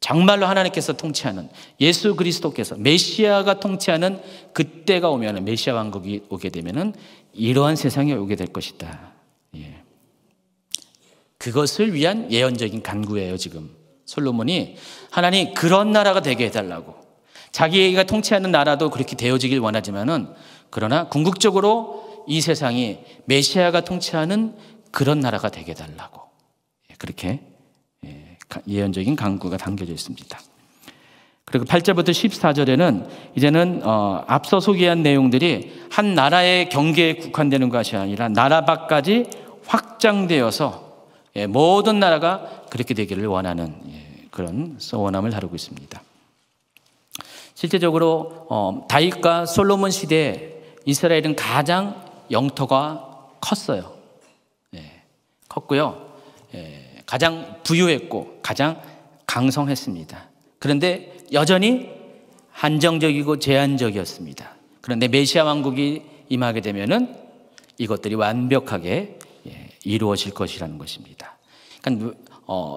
정말로 하나님께서 통치하는 예수 그리스도께서 메시아가 통치하는 그때가 오면, 메시아 왕국이 오게 되면은 이러한 세상이 오게 될 것이다. 그것을 위한 예언적인 간구예요. 지금 솔로몬이 하나님 그런 나라가 되게 해달라고, 자기가 통치하는 나라도 그렇게 되어지길 원하지만은, 그러나 궁극적으로 이 세상이 메시아가 통치하는 그런 나라가 되게 해달라고, 그렇게 예언적인 간구가 담겨져 있습니다. 그리고 8절부터 14절에는 이제는 앞서 소개한 내용들이 한 나라의 경계에 국한되는 것이 아니라 나라 밖까지 확장되어서 모든 나라가 그렇게 되기를 원하는 그런 소원함을 다루고 있습니다. 실제적으로 다윗과 솔로몬 시대에 이스라엘은 가장 영토가 컸어요. 컸고요. 가장 부유했고 가장 강성했습니다. 그런데 여전히 한정적이고 제한적이었습니다. 그런데 메시아 왕국이 임하게 되면은 이것들이 완벽하게 이루어질 것이라는 것입니다. 그러니까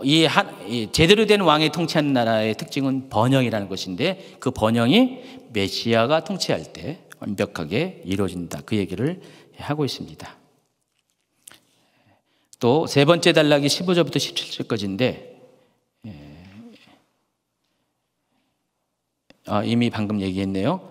이 제대로 된 왕이 통치하는 나라의 특징은 번영이라는 것인데, 그 번영이 메시아가 통치할 때 완벽하게 이루어진다, 그 얘기를 하고 있습니다. 또 세 번째 단락이 15절부터 17절까지인데, 이미 방금 얘기했네요.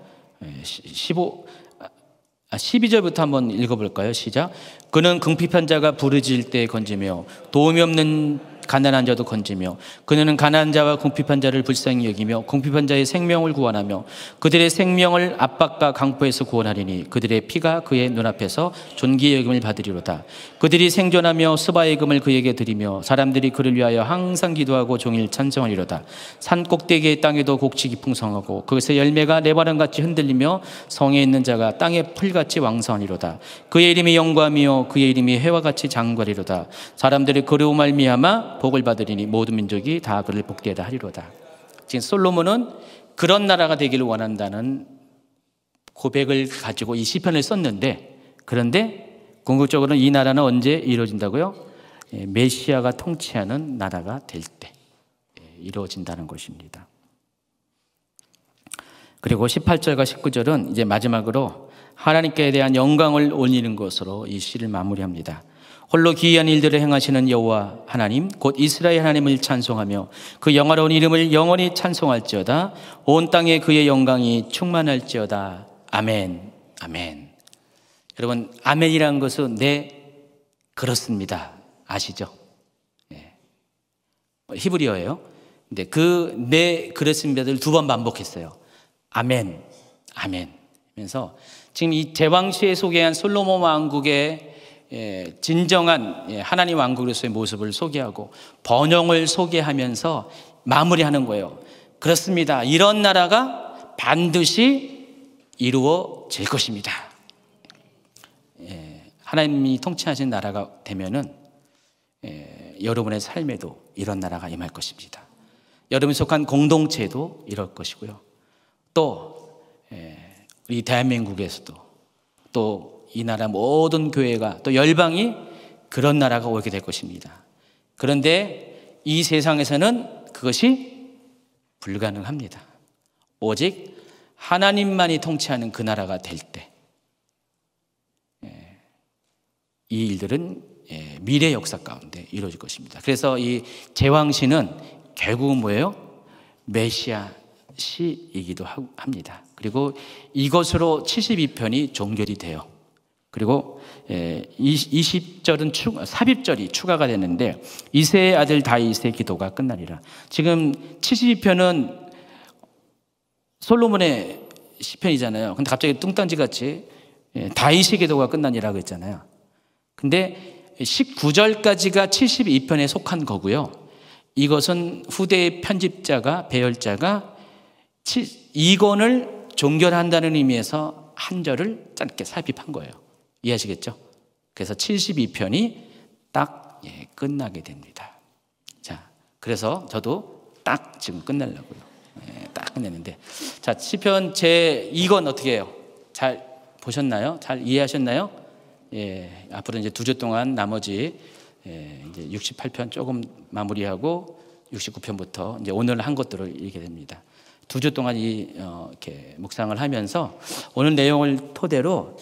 12절부터 한번 읽어볼까요? 시작. 그는 궁핍한 자가 부르짖을 때 건지며 도움이 없는 가난한 자도 건지며, 그는 가난한 자와 궁핍한 자를 불쌍히 여기며 궁핍한 자의 생명을 구원하며 그들의 생명을 압박과 강포에서 구원하리니 그들의 피가 그의 눈앞에서 존귀의 여김을 받으리로다. 그들이 생존하며 수바의 금을 그에게 드리며 사람들이 그를 위하여 항상 기도하고 종일 찬송하리로다. 산 꼭대기의 땅에도 곡식이 풍성하고 그것의 열매가 레바논같이 흔들리며 성에 있는 자가 땅의 풀같이 왕성하리로다. 그의 이름이 영광이며 그의 이름이 해와같이 장관이로다. 사람들이 그로 말미암아 복을 받으리니 모든 민족이 다 그를 복되다 하리로다. 지금 솔로몬은 그런 나라가 되기를 원한다는 고백을 가지고 이 시편을 썼는데, 그런데 궁극적으로는 이 나라는 언제 이루어진다고요? 메시아가 통치하는 나라가 될 때 이루어진다는 것입니다. 그리고 18절과 19절은 이제 마지막으로 하나님께 대한 영광을 올리는 것으로 이 시를 마무리합니다. 홀로 기이한 일들을 행하시는 여호와 하나님 곧 이스라엘 하나님을 찬송하며 그 영화로운 이름을 영원히 찬송할지어다. 온 땅에 그의 영광이 충만할지어다. 아멘. 아멘. 여러분, 아멘이라는 것은 네, 그렇습니다, 아시죠? 히브리어예요. 근데 그 네, 그렇습니다를 2번 반복했어요. 아멘, 아멘 하면서 지금 이 제왕시에 소개한 솔로몬 왕국의 진정한 하나님 왕국으로서의 모습을 소개하고 번영을 소개하면서 마무리하는 거예요. 그렇습니다. 이런 나라가 반드시 이루어질 것입니다. 하나님이 통치하신 나라가 되면은 여러분의 삶에도 이런 나라가 임할 것입니다. 여러분이 속한 공동체도 이럴 것이고요. 또 우리 대한민국에서도 또 이 나라 모든 교회가 또 열방이 그런 나라가 오게 될 것입니다. 그런데 이 세상에서는 그것이 불가능합니다. 오직 하나님만이 통치하는 그 나라가 될 때 이 일들은 미래 역사 가운데 이루어질 것입니다. 그래서 이 제왕시는 결국은 뭐예요? 메시아 시이기도 합니다. 그리고 이것으로 72편이 종결이 돼요. 그리고 20절은 삽입절이 추가가 되는데 이새의 아들 다윗의 기도가 끝나리라. 지금 72편은 솔로몬의 시편이잖아요. 근데 갑자기 뚱딴지같이 다윗의 기도가 끝나니라고 했잖아요. 근데 19절까지가 72편에 속한 거고요. 이것은 후대의 편집자가, 배열자가 2권을 종결한다는 의미에서 한 절을 짧게 삽입한 거예요. 이해하시겠죠? 그래서 72편이 딱 끝나게 됩니다. 자, 그래서 저도 딱 지금 끝내려고요. 딱 끝냈는데, 자, 시편 제 2권 어떻게 해요? 잘 보셨나요? 잘 이해하셨나요? 앞으로 이제 2주 동안 나머지 이제 68편 조금 마무리하고 69편부터 이제 오늘 한 것들을 읽게 됩니다. 2주 동안 이렇게 묵상을 하면서 오늘 내용을 토대로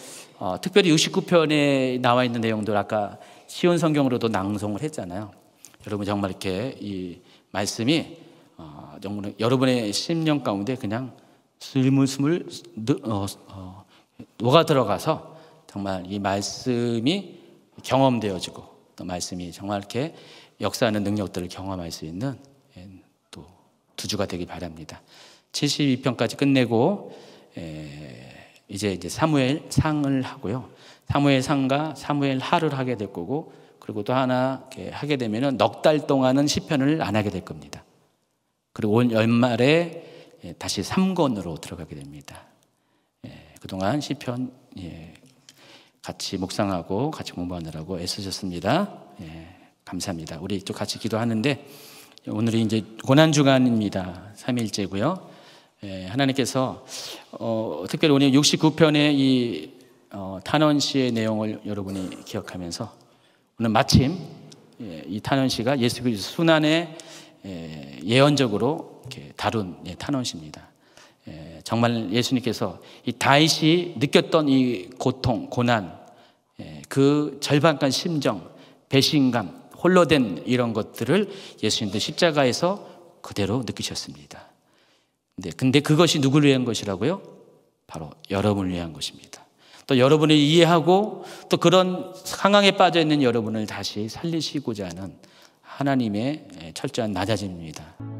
특별히 69편에 나와 있는 내용들 아까 시온 성경으로도 낭송을 했잖아요. 여러분 정말 이렇게 이 말씀이 정말 여러분의 심령 가운데 그냥 스물스물 녹아 들어가서 정말 이 말씀이 경험되어지고 또 말씀이 정말 이렇게 역사하는 능력들을 경험할 수 있는 또 2주가 되길 바랍니다. 72편까지 끝내고 이제 사무엘 상을 하고요. 사무엘 상과 사무엘 하를 하게 될 거고, 그리고 또 하나 하게 되면은 넉 달 동안은 시편을 안 하게 될 겁니다. 그리고 올 연말에 다시 3권으로 들어가게 됩니다. 그동안 시편 같이 묵상하고 같이 공부하느라고 애쓰셨습니다. 감사합니다. 우리 또 같이 기도하는데 오늘이 이제 고난주간입니다. 3일째고요. 하나님께서 특별히 오늘 69편의 이 탄원시의 내용을 여러분이 기억하면서 오늘 마침 이 탄원시가 예수 그리스도 순환의 예언적으로 이렇게 다룬 탄원시입니다. 정말 예수님께서 이 다윗이 느꼈던 이 고통, 고난, 그 절박한 심정, 배신감, 홀로 된 이런 것들을 예수님도 십자가에서 그대로 느끼셨습니다. 근데 그것이 누구를 위한 것이라고요? 바로 여러분을 위한 것입니다. 또 여러분을 이해하고 또 그런 상황에 빠져 있는 여러분을 다시 살리시고자 하는 하나님의 철저한 낮아짐입니다.